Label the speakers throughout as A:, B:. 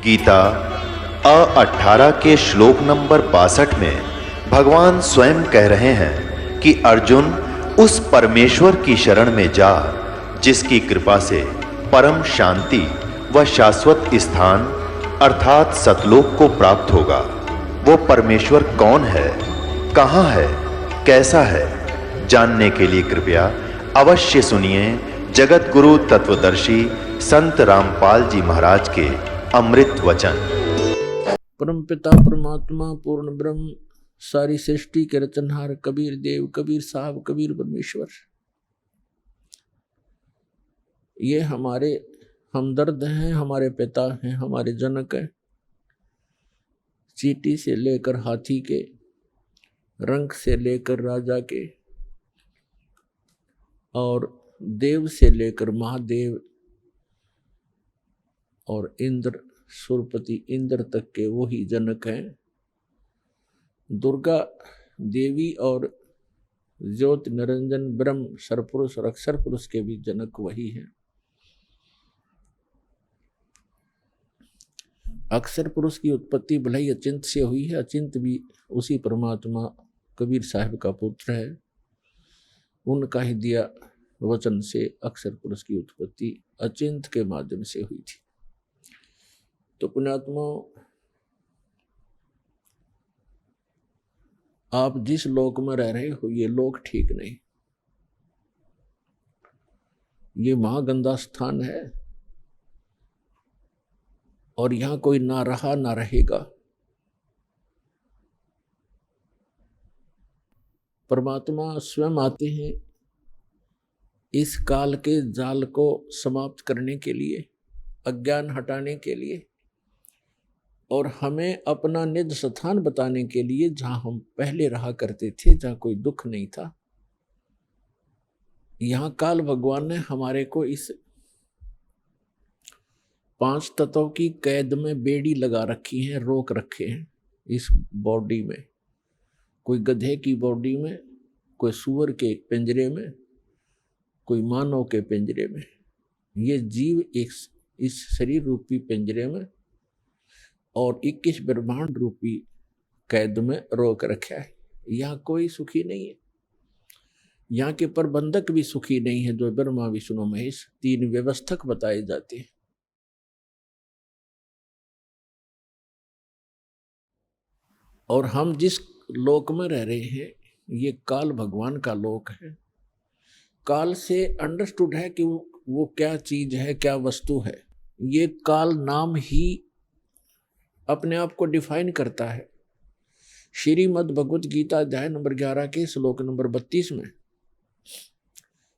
A: गीता 18 के श्लोक नंबर 62 में भगवान स्वयं कह रहे हैं कि अर्जुन उस परमेश्वर की शरण में जा जिसकी कृपा से परम शांति व शाश्वत स्थान अर्थात सतलोक को प्राप्त होगा। वो परमेश्वर कौन है, कहाँ है, कैसा है, जानने के लिए कृपया अवश्य सुनिए जगत गुरु तत्वदर्शी संत रामपाल जी महाराज के अमृत वचन।
B: परम पिता परमात्मा पूर्ण ब्रह्म सारी सृष्टि के रचनहार कबीर देव, कबीर साहब, कबीर परमेश्वर, ये हमारे हमदर्द हैं, हमारे पिता हैं, हमारे जनक हैं। चींटी से लेकर हाथी के, रंग से लेकर राजा के, और देव से लेकर महादेव और इंद्र, सुरपति इंद्र तक के वही जनक हैं। दुर्गा देवी और ज्योति निरंजन ब्रह्म सरपुरुष और अक्षर पुरुष के भी जनक वही हैं। अक्षर पुरुष की उत्पत्ति भले ही अचिंत से हुई है, अचिंत भी उसी परमात्मा कबीर साहब का पुत्र है। उनका ही दिया वचन से अक्षर पुरुष की उत्पत्ति अचिंत के माध्यम से हुई थी। तो पुण्यात्मा, आप जिस लोक में रह रहे हो ये लोक ठीक नहीं, ये महागंदा स्थान है और यहां कोई ना रहा ना रहेगा। परमात्मा स्वयं आते हैं इस काल के जाल को समाप्त करने के लिए, अज्ञान हटाने के लिए, और हमें अपना निज स्थान बताने के लिए, जहां हम पहले रहा करते थे, जहां कोई दुख नहीं था। यहां काल भगवान ने हमारे को इस 5 तत्वों की कैद में बेड़ी लगा रखी है, रोक रखे हैं इस बॉडी में। कोई गधे की बॉडी में, कोई सूअर के पिंजरे में, कोई मानव के पिंजरे में। ये जीव इस शरीर रूपी पिंजरे में और 21 ब्रह्मांड रूपी कैद में रोक रखा है। यहाँ कोई सुखी नहीं है। यहाँ के प्रबंधक भी सुखी नहीं है, जो ब्रह्मा विष्णु महेश 3 व्यवस्थक बताए जाते हैं। और हम जिस लोक में रह रहे हैं ये काल भगवान का लोक है। काल से अंडरस्टूड है कि वो क्या चीज है, क्या वस्तु है। ये काल नाम ही अपने आप को डिफाइन करता है। श्रीमद् भगवत गीता अध्याय नंबर 11 के श्लोक नंबर 32 में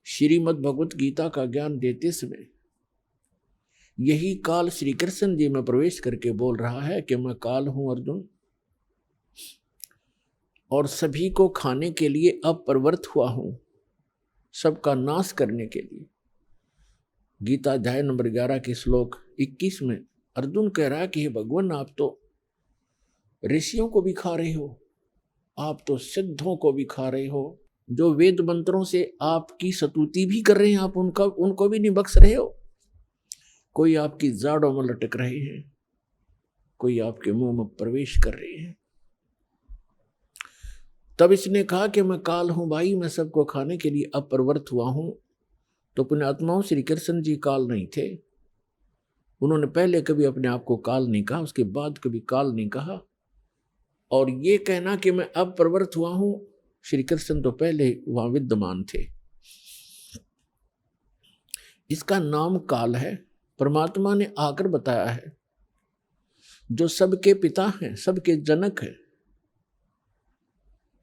B: श्रीमद् भगवत गीता का ज्ञान देते समय यही काल श्री कृष्ण जी में प्रवेश करके बोल रहा है कि मैं काल हूं अर्जुन, और सभी को खाने के लिए अब प्रवृत्त हुआ हूं, सबका नाश करने के लिए। गीता अध्याय नंबर 11 के श्लोक 21 में अर्जुन कह रहा है कि हे भगवान, आप तो ऋषियों को भी खा रहे हो, आप तो सिद्धों को भी खा रहे हो, जो वेद मंत्रों से आपकी स्तुति भी कर रहे हैं, आप उनको भी नहीं बख्श रहे हो। कोई आपकी जाड़ों में लटक रहे हैं, कोई आपके मुंह में प्रवेश कर रहे हैं। तब इसने कहा कि मैं काल हूं भाई, मैं सबको खाने के लिए अब प्रवृत्त हुआ हूं। तो पुण्यात्माओं, श्री कृष्ण जी काल नहीं थे। उन्होंने पहले कभी अपने आप को काल नहीं कहा, उसके बाद कभी काल नहीं कहा। और ये कहना कि मैं अब प्रवृत्त हुआ हूं, श्री कृष्ण तो पहले वहां विद्यमान थे। इसका नाम काल है। परमात्मा ने आकर बताया है, जो सबके पिता हैं, सबके जनक हैं,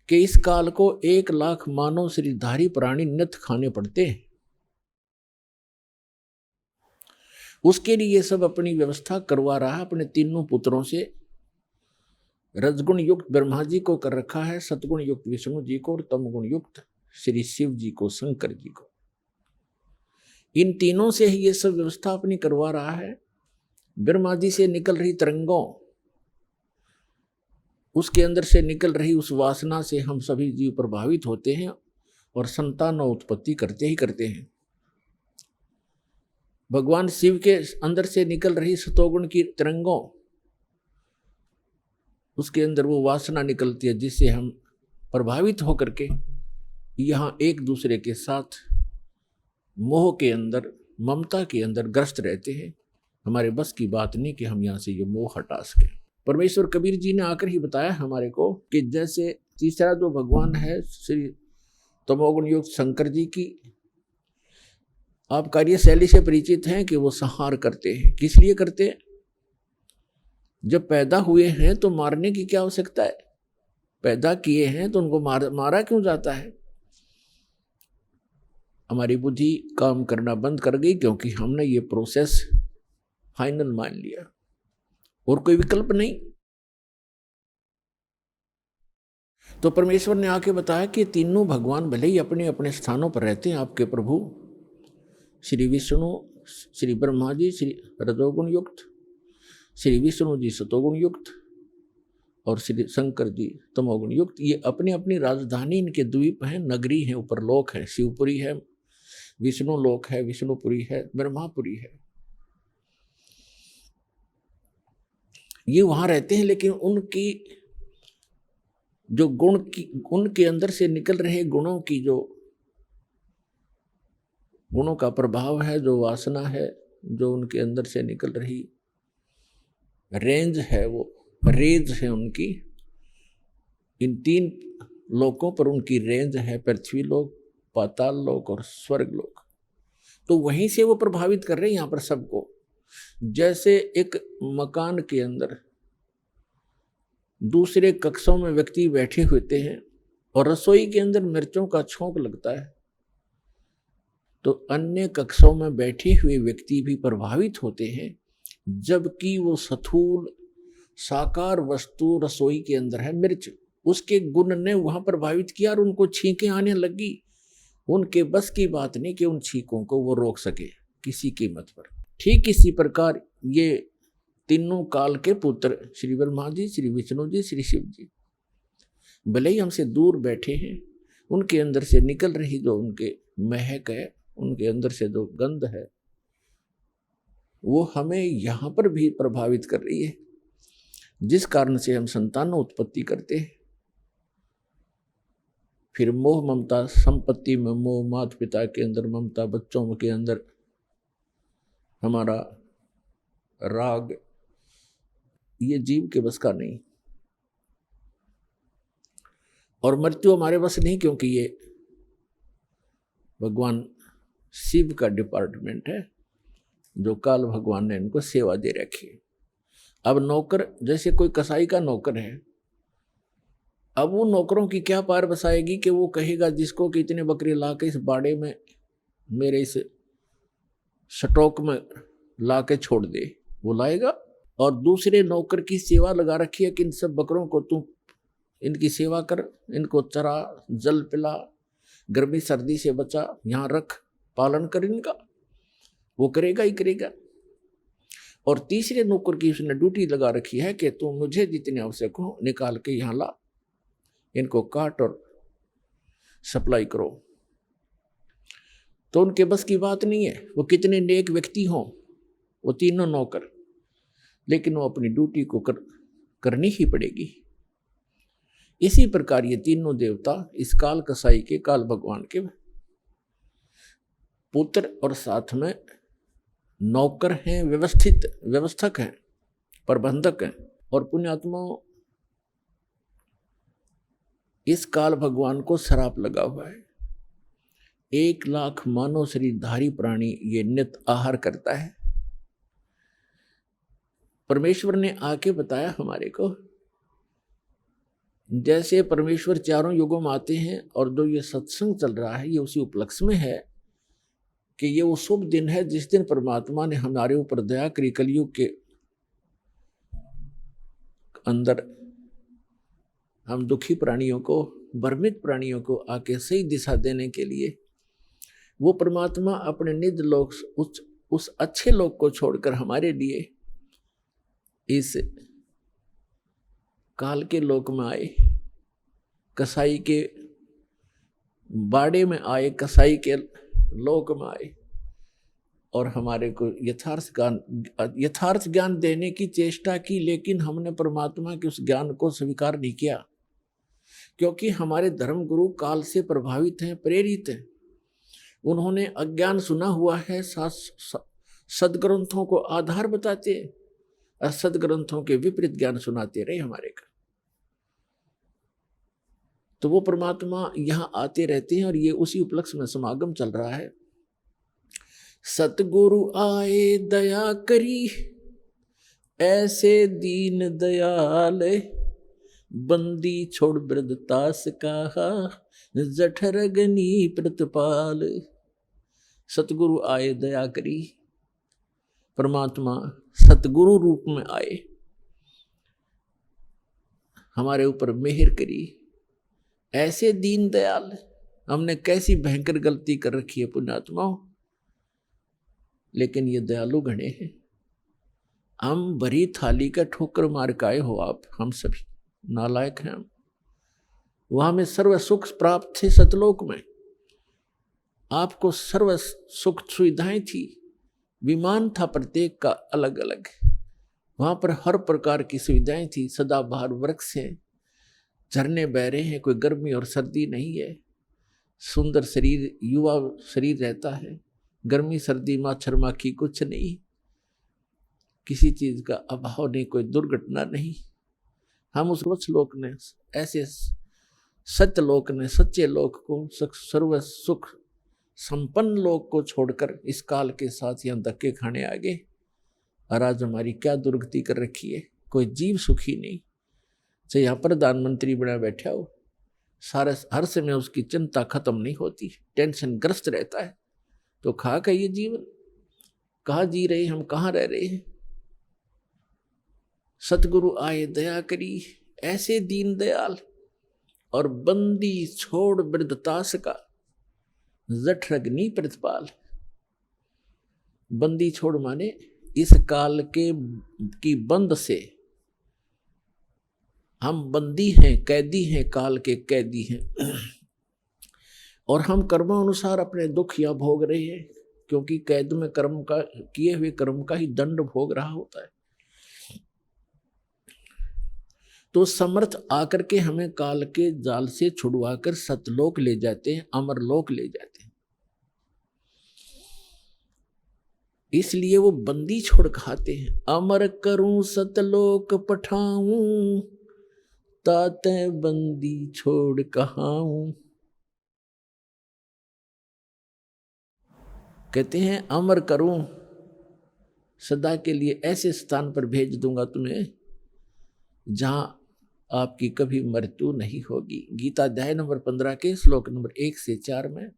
B: कि इस काल को 1 लाख मानव शरीरधारी प्राणी नित्य खाने पड़ते हैं। उसके लिए ये सब अपनी व्यवस्था करवा रहा है अपने 3 पुत्रों से। रजगुण युक्त ब्रह्मा जी को कर रखा है, सतगुण युक्त विष्णु जी को, और तमगुण युक्त श्री शिव जी को, शंकर जी को। इन तीनों से ही ये सब व्यवस्था अपनी करवा रहा है। ब्रह्मा जी से निकल रही तरंगों, उसके अंदर से निकल रही उस वासना से हम सभी जीव प्रभावित होते हैं और संतान उत्पत्ति करते ही करते हैं। भगवान शिव के अंदर से निकल रही सतोगुण की तरंगों उसके अंदर वो वासना निकलती है जिससे हम प्रभावित होकर के यहाँ एक दूसरे के साथ मोह के अंदर, ममता के अंदर ग्रस्त रहते हैं। हमारे बस की बात नहीं कि हम यहाँ से ये मोह हटा सके। परमेश्वर कबीर जी ने आकर ही बताया हमारे को कि जैसे तीसरा जो भगवान है श्री तमोगुण युक्त शंकर जी की आप कार्यशैली से परिचित हैं कि वो संहार करते हैं। किस लिए करते हैं? जब पैदा हुए हैं तो मारने की क्या आवश्यकता है? पैदा किए हैं तो उनको मारा क्यों जाता है? हमारी बुद्धि काम करना बंद कर गई क्योंकि हमने ये प्रोसेस फाइनल मान लिया और कोई विकल्प नहीं। तो परमेश्वर ने आके बताया कि तीनों भगवान भले ही अपने अपने स्थानों पर रहते हैं। आपके प्रभु श्री विष्णु, श्री ब्रह्मा जी श्री रजोगुण युक्त, श्री विष्णु जी सतोगुण युक्त और श्री शंकर जी तमोगुण युक्त। ये अपनी अपनी राजधानी, इनके द्वीप हैं, नगरी हैं, ऊपर लोक है, शिवपुरी है, विष्णु लोक है, विष्णुपुरी है, ब्रह्मापुरी है। ये वहां रहते हैं, लेकिन उनकी जो गुण की, उनके अंदर से निकल रहे गुणों की, जो गुणों का प्रभाव है, जो वासना है, जो उनके अंदर से निकल रही रेंज है, वो रेंज है उनकी। इन तीन लोकों पर उनकी रेंज है, पृथ्वी लोक, पाताल लोक और स्वर्ग लोक। तो वहीं से वो प्रभावित कर रहे हैं यहाँ पर सबको। जैसे एक मकान के अंदर दूसरे कक्षों में व्यक्ति बैठे होते हैं और रसोई के अंदर मिर्चों का छोंक लगता है, तो अन्य कक्षों में बैठे हुए व्यक्ति भी प्रभावित होते हैं, जबकि वो स्थूल साकार वस्तु रसोई के अंदर है मिर्च, उसके गुण ने वहां प्रभावित किया और उनको छींकें आने लगी। उनके बस की बात नहीं कि उन छींकों को वो रोक सके किसी कीमत पर। ठीक इसी प्रकार ये तीनों काल के पुत्र श्री ब्रह्मा जी, श्री विष्णु जी, श्री शिव जी भले ही हमसे दूर बैठे हैं, उनके अंदर से निकल रही जो उनके महक है, उनके अंदर से जो गंध है, वो हमें यहाँ पर भी प्रभावित कर रही है, जिस कारण से हम संतान उत्पत्ति करते हैं। फिर मोह ममता, संपत्ति में मोह, माता पिता के अंदर ममता, बच्चों के अंदर हमारा राग, ये जीव के बस का नहीं। और मृत्यु हमारे बस नहीं, क्योंकि ये भगवान शिव का डिपार्टमेंट है, जो काल भगवान ने इनको सेवा दे रखी है। अब नौकर, जैसे कोई कसाई का नौकर है, अब वो नौकरों की क्या पार बसाएगी कि वो कहेगा जिसको कि इतने बकरे ला के इस बाड़े में मेरे इस स्टॉक में ला के छोड़ दे, वो लाएगा। और दूसरे नौकर की सेवा लगा रखी है कि इन सब बकरों को तू इनकी सेवा कर, इनको चरा, जल पिला, गर्मी सर्दी से बचा, यहाँ रख, पालन कर इनका, वो करेगा ही करेगा। और तीसरे नौकर की उसने ड्यूटी लगा रखी है कि तू मुझे जितने आवश्यक हो निकाल के यहाँ ला, इनको काट और सप्लाई करो। तो उनके बस की बात नहीं है, वो कितने नेक व्यक्ति हों, वो तीनों नौकर, लेकिन वो अपनी ड्यूटी को करनी ही पड़ेगी। इसी प्रकार ये तीनों देवता इस काल कसाई के, काल भगवान के पुत्र और साथ में नौकर हैं, व्यवस्थक हैं, प्रबंधक हैं। और पुण्यात्मा, इस काल भगवान को श्राप लगा हुआ है। 1 लाख मानव शरीरधारी प्राणी ये नित्य आहार करता है। परमेश्वर ने आके बताया हमारे को, जैसे परमेश्वर चारों युगों में आते हैं, और जो ये सत्संग चल रहा है ये उसी उपलक्ष्य में है कि ये वो शुभ दिन है जिस दिन परमात्मा ने हमारे ऊपर दया करी। कलयुग के अंदर हम दुखी प्राणियों को, भ्रमित प्राणियों को आके सही दिशा देने के लिए वो परमात्मा अपने निज लोक, उस अच्छे लोक को छोड़कर हमारे लिए इस काल के लोक में आए, कसाई के बाड़े में आए, कसाई के लोक में आए। और हमारे को यथार्थ ज्ञान देने की चेष्टा की, लेकिन हमने परमात्मा के उस ज्ञान को स्वीकार नहीं किया, क्योंकि हमारे धर्म गुरु काल से प्रभावित हैं, प्रेरित हैं। उन्होंने अज्ञान सुना हुआ है, सदग्रंथों को आधार बताते, और सदग्रंथों के विपरीत ज्ञान सुनाते रहे हमारे का। तो वो परमात्मा यहाँ आते रहते हैं, और ये उसी उपलक्ष्य में समागम चल रहा है। सतगुरु आए दया करी, ऐसे दीन दयाल, बंदी छोड़ वृद्धतास कहा, जठरगनी प्रतिपाल। सतगुरु आए दया करी, परमात्मा सतगुरु रूप में आए, हमारे ऊपर मेहर करी। ऐसे दीन दयाल, हमने कैसी भयंकर गलती कर रखी है पुण्यात्माओं, लेकिन ये दयालु गणे हैं। हम भरी थाली का ठोकर मार के आए हो आप, हम सभी नालायक हैं हम। वहां में सर्व सुख प्राप्त थे सतलोक में, आपको सर्व सुख सुविधाएं थी, विमान था प्रत्येक का अलग अलग, वहां पर हर प्रकार की सुविधाएं थी। सदाबहार वृक्ष है, झरने बह रहे हैं, कोई गर्मी और सर्दी नहीं है, सुंदर शरीर युवा शरीर रहता है, गर्मी सर्दी मच्छर माखी कुछ नहीं, किसी चीज का अभाव नहीं, कोई दुर्घटना नहीं। हम उस लोक ने, ऐसे सत्य लोक ने, सच्चे लोक को, सर्व सुख संपन्न लोक को छोड़कर इस काल के साथ यहाँ धक्के खाने आ गए। और आज हमारी क्या दुर्गति कर रखी है, कोई जीव सुखी नहीं। चाहे यहाँ प्रधानमंत्री बना बैठा हो, सारा हर समय उसकी चिंता खत्म नहीं होती, टेंशन ग्रस्त रहता है। तो खा का ये जीवन, कहाँ जी रहे हम, कहाँ रह रहे हैं। सतगुरु आए दया करी, ऐसे दीन दयाल, और बंदी छोड़ वृद्धतास का, जठरग्नि प्रतिपाल। बंदी छोड़ माने इस काल के की बंद से हम बंदी हैं, कैदी हैं, काल के कैदी हैं। और हम कर्मानुसार अपने दुख या भोग रहे हैं, क्योंकि कैद में कर्म का, किए हुए कर्म का ही दंड भोग रहा होता है। तो समर्थ आकर के हमें काल के जाल से छुड़वाकर सतलोक ले जाते हैं, अमरलोक ले जाते हैं। इसलिए वो बंदी छोड़ खाते हैं। अमर करूं सतलोक पठाऊं, ताते बंदी छोड़ कहाऊं। कहते हैं अमर करूं, सदा के लिए ऐसे स्थान पर भेज दूंगा तुम्हें जहां आपकी कभी मृत्यु नहीं होगी। गीता अध्याय नंबर 15 के श्लोक नंबर 1 से 4 में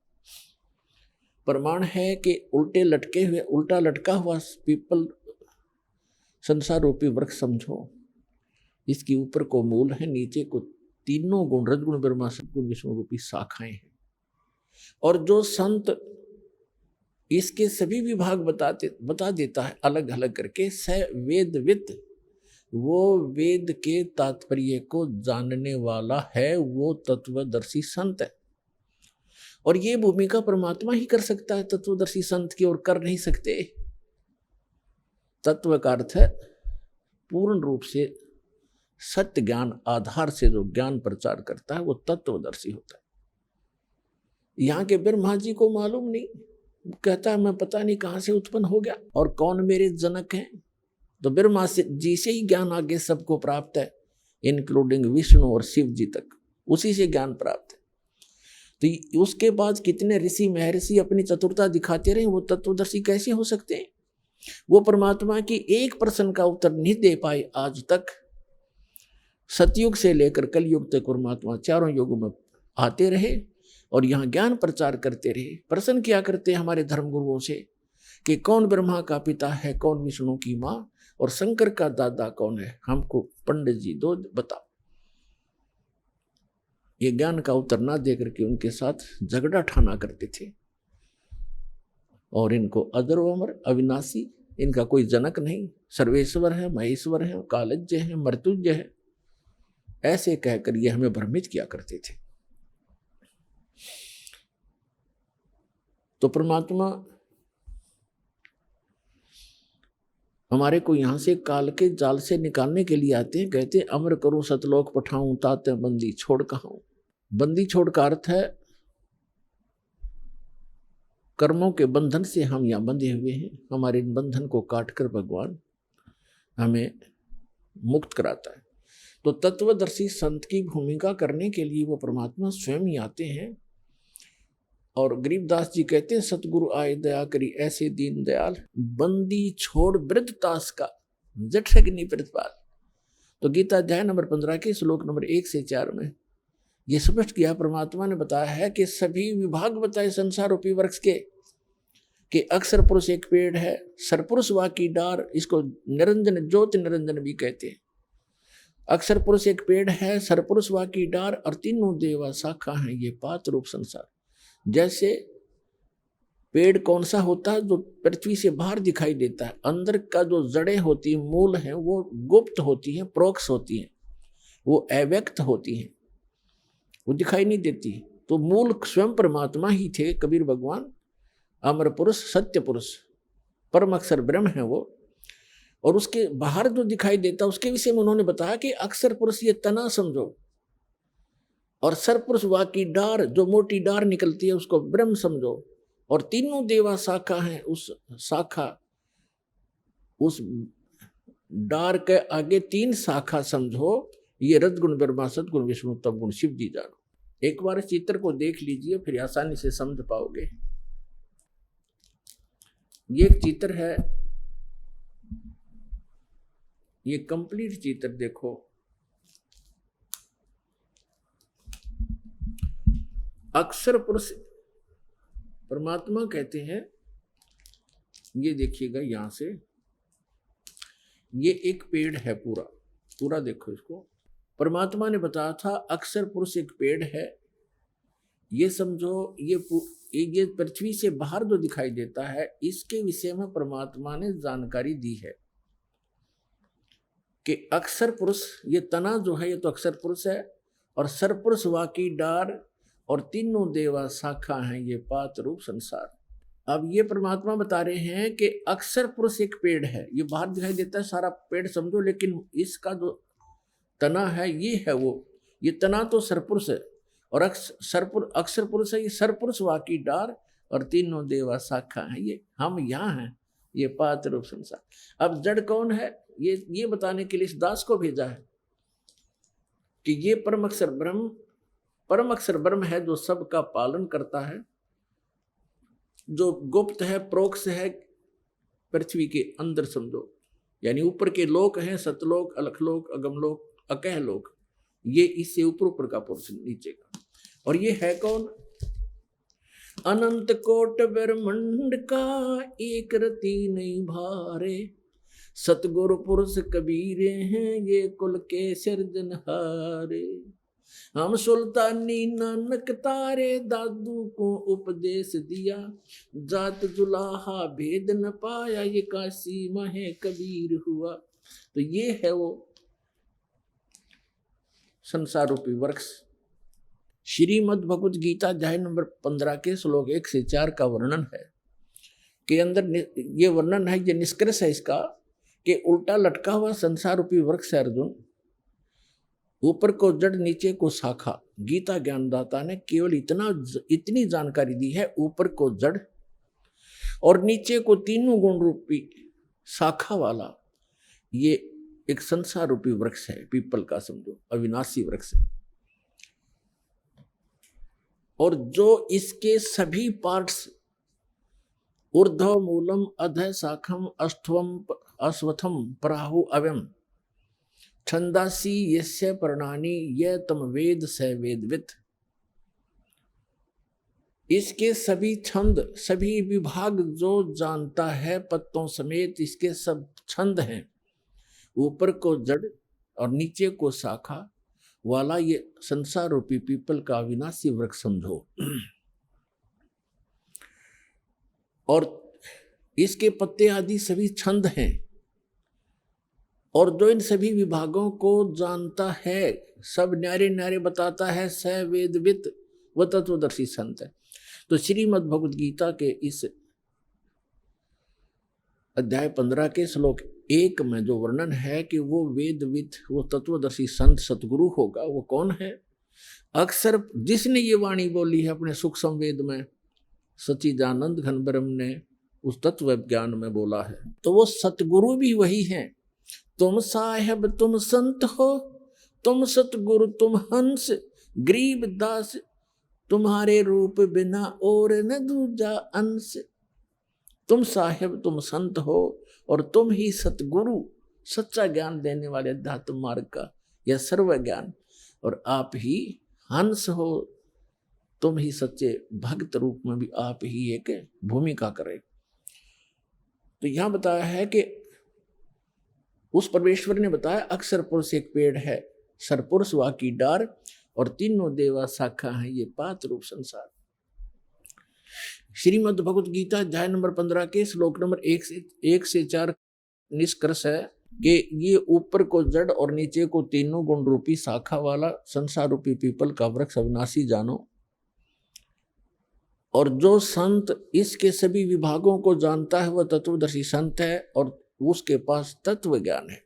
B: प्रमाण है कि उल्टा लटका हुआ पीपल संसार रूपी वृक्ष समझो, इसके ऊपर को मूल है, नीचे को तीनों गुण रजगुण ब्रह्मा सद्गुण विष्णु रूपी शाखाएं हैं। और जो संत इसके सभी विभाग बता देता है अलग अलग करके, स वेदवित, वो वेद के तात्पर्य को जानने वाला है, वो तत्वदर्शी संत है। और ये भूमिका परमात्मा ही कर सकता है तत्वदर्शी संत की, और कर नहीं सकते। तत्व का अर्थ है पूर्ण रूप से सत्य ज्ञान आधार से जो ज्ञान प्रचार करता है, वो तत्वदर्शी होता है। यहाँ के ब्रह्मा जी को मालूम नहीं, कहता है मैं पता नहीं कहाँ से उत्पन्न हो गया और कौन मेरे जनक हैं। तो ब्रह्मा जी से ही ज्ञान आगे सबको प्राप्त है, इंक्लूडिंग विष्णु और शिव जी तक, उसी से ज्ञान प्राप्त है। तो उसके बाद कितने ऋषि महर्षि अपनी चतुरता दिखाते रहे, वो तत्वदर्शी कैसे हो सकते हैं? वो परमात्मा की एक प्रश्न का उत्तर नहीं दे पाए आज तक। सतयुग से लेकर कलयुग तक परमात्मा चारों युगों में आते रहे और यहाँ ज्ञान प्रचार करते रहे। प्रश्न किया करते हमारे धर्मगुरुओं से कि कौन ब्रह्मा का पिता है, कौन विष्णु की माँ, और शंकर का दादा कौन है, हमको पंडित जी दो बताओ। ये ज्ञान का उत्तर ना देकर के उनके साथ झगड़ा ठाना करते थे। और इनको अजर अमर अविनाशी, इनका कोई जनक नहीं, सर्वेश्वर है, महेश्वर है, कालज्ञ है, मृत्युंजय है, ऐसे कहकर ये हमें भ्रमित किया करते थे। तो परमात्मा हमारे को यहाँ से काल के जाल से निकालने के लिए आते हैं, कहते हैं अमर करूं सतलोक पठाऊं ताते बंदी छोड़ कहाऊं। बंदी छोड़ का अर्थ है कर्मों के बंधन से हम यहाँ बंधे हुए हैं, हमारे इन बंधन को काटकर भगवान हमें मुक्त कराता है। तो तत्वदर्शी संत की भूमिका करने के लिए वो परमात्मा स्वयं ही आते हैं। और गरीबदास जी कहते हैं सतगुरु आए दया करी ऐसे दीन दयाल, बंदी छोड़ वृद्ध तास का जठ अग्नि प्रतिपाल। तो गीता अध्याय नंबर 15 के श्लोक नंबर 1 से 4 में ये स्पष्ट किया, परमात्मा ने बताया है कि सभी विभाग बताए संसार रूपी वृक्ष के कि अक्षर पुरुष एक पेड़ है, सरपुरुष वा की डार, इसको निरंजन ज्योति निरंजन भी कहते हैं। अक्षर पुरुष एक पेड़ है, सरपुरुष वा की डार और तीनों देवा शाखा हैं ये पात रूप संसार। जैसे पेड़ कौन सा होता है जो पृथ्वी से बाहर दिखाई देता है, अंदर का जो जड़ें होती हैं मूल हैं वो गुप्त होती हैं, प्रोक्ष होती हैं, वो अव्यक्त होती हैं, वो दिखाई नहीं देती। तो मूल स्वयं परमात्मा ही थे कबीर भगवान, अमर पुरुष सत्य पुरुष परम अक्षर ब्रह्म है वो। और उसके बाहर जो दिखाई देता उसके विषय में उन्होंने बताया कि अक्षर पुरुष ये तना समझो, और सरपुरुष वा की डार जो मोटी डार निकलती है उसको ब्रह्म समझो, और तीनों देवा शाखा हैं उस शाखा, उस डार के आगे 3 शाखा समझो, ये रजगुण ब्रह्मा सदगुण विष्णु तप गुण शिव जी जानो। एक बार इस चित्र को देख लीजिए फिर आसानी से समझ पाओगे। ये एक चित्र है, ये कंप्लीट चित्र देखो। अक्षर पुरुष परमात्मा कहते हैं, ये देखिएगा यहां से, ये एक पेड़ है पूरा पूरा देखो इसको। परमात्मा ने बताया था अक्षर पुरुष एक पेड़ है, ये समझो ये पृथ्वी से बाहर जो दिखाई देता है इसके विषय में परमात्मा ने जानकारी दी है कि अक्षर पुरुष ये तना जो है ये तो अक्षर पुरुष है, और सरपुरुष वाकी डार और तीनों देवा शाखा हैं ये पात रूप संसार। अब ये परमात्मा बता रहे हैं कि अक्षर पुरुष एक पेड़ है, ये बाहर दिखाई देता है सारा पेड़ समझो, लेकिन इसका जो तना है ये है वो, ये तना तो सरपुरुष है और अक्षर पुरुष है, ये सरपुरुष वाकी डार और तीनों देवा शाखा है, ये हम यहाँ हैं, ये पात रूप संसार। अब जड़ कौन है ये बताने के लिए इस दास को भेजा है कि ये परम अक्षर ब्रह्म है जो सबका पालन करता है, जो गुप्त है प्रोक्ष है पृथ्वी के अंदर समझो, यानी ऊपर के लोक हैं सतलोक अलखलोक अगमलोक अकह लोक, ये इससे ऊपर का पुरुष नीचे का। और ये है कौन? अनंत कोट ब्रह्मांड का एक रति नहीं भारे, सतगुरु पुरुष कबीरे हैं ये कुल के सिरजनहारे। हम सुल्तानी नानक तारे दादू को उपदेश दिया, जात जुलाहा भेद न पाया ये काशी महे कबीर हुआ। तो ये है वो संसार रूपी वृक्ष। श्रीमद् भगवत गीता अध्याय नंबर 15 के श्लोक 1 से 4 का वर्णन है के अंदर ये वर्णन है, ये निष्कर्ष है इसका कि उल्टा लटका हुआ संसार रूपी वृक्ष है अर्जुन, ऊपर को जड़ नीचे को शाखा। गीता ज्ञानदाता ने केवल इतनी जानकारी दी है, ऊपर को जड़ और नीचे को तीनों गुण रूपी शाखा वाला ये एक संसार रूपी वृक्ष है, पीपल का समझो अविनाशी वृक्ष है। और जो इसके सभी पार्ट्स ऊर्ध्व मूलम अधः शाखम अष्टवम अश्वथम प्राहु अव्यम छंदासी यस्य पर्णानि ये तम वेद स वेदवित, इसके सभी छंद सभी विभाग जो जानता है पत्तों समेत इसके सब छंद हैं, ऊपर को जड़ और नीचे को शाखा वाला ये संसार रूपी पीपल का अविनाशी वृक्ष समझो। और इसके पत्ते आदि सभी छंद हैं, और जो इन सभी विभागों को जानता है सब न्यारे न्यारे बताता है, स वेदवित व तत्वदर्शी संत है। तो श्रीमद् भगवद गीता के इस अध्याय 15 के श्लोक 1 में जो वर्णन है कि वो वेदविद, वो तत्वदर्शी संत सतगुरु होगा, वो कौन है? अक्सर जिसने ये वाणी बोली है अपने सुख संवेद में, सच्चिदानंद घन ब्रह्म ने उस तत्व ज्ञान में बोला है, तो वो सतगुरु भी वही हैं। तुम साहेब तुम संत हो, तुम सतगुरु तुम हंस, गरीब दास तुम्हारे रूप बिना और न दूजा अंश। तुम साहेब तुम संत हो और तुम ही सतगुरु, सच्चा ज्ञान देने वाले अध्यात्म मार्ग का यह सर्व ज्ञान, और आप ही हंस हो, तुम ही सच्चे भक्त रूप में भी आप ही एक भूमिका करे। तो यहां बताया है कि उस परमेश्वर ने बताया अक्षर पुरुष एक पेड़ है, सरपुरुष वा की डार, और तीनों देवा शाखा है ये पांच रूप संसार। श्रीमद् भगवत गीता अध्याय नंबर 15 के श्लोक नंबर 1 से 4 निष्कर्ष है कि ये ऊपर को जड़ और नीचे को तीनों गुण रूपी शाखा वाला संसार रूपी पीपल का वृक्ष अविनाशी जानो, और जो संत इसके सभी विभागों को जानता है वह तत्वदर्शी संत है और उसके पास तत्व ज्ञान है।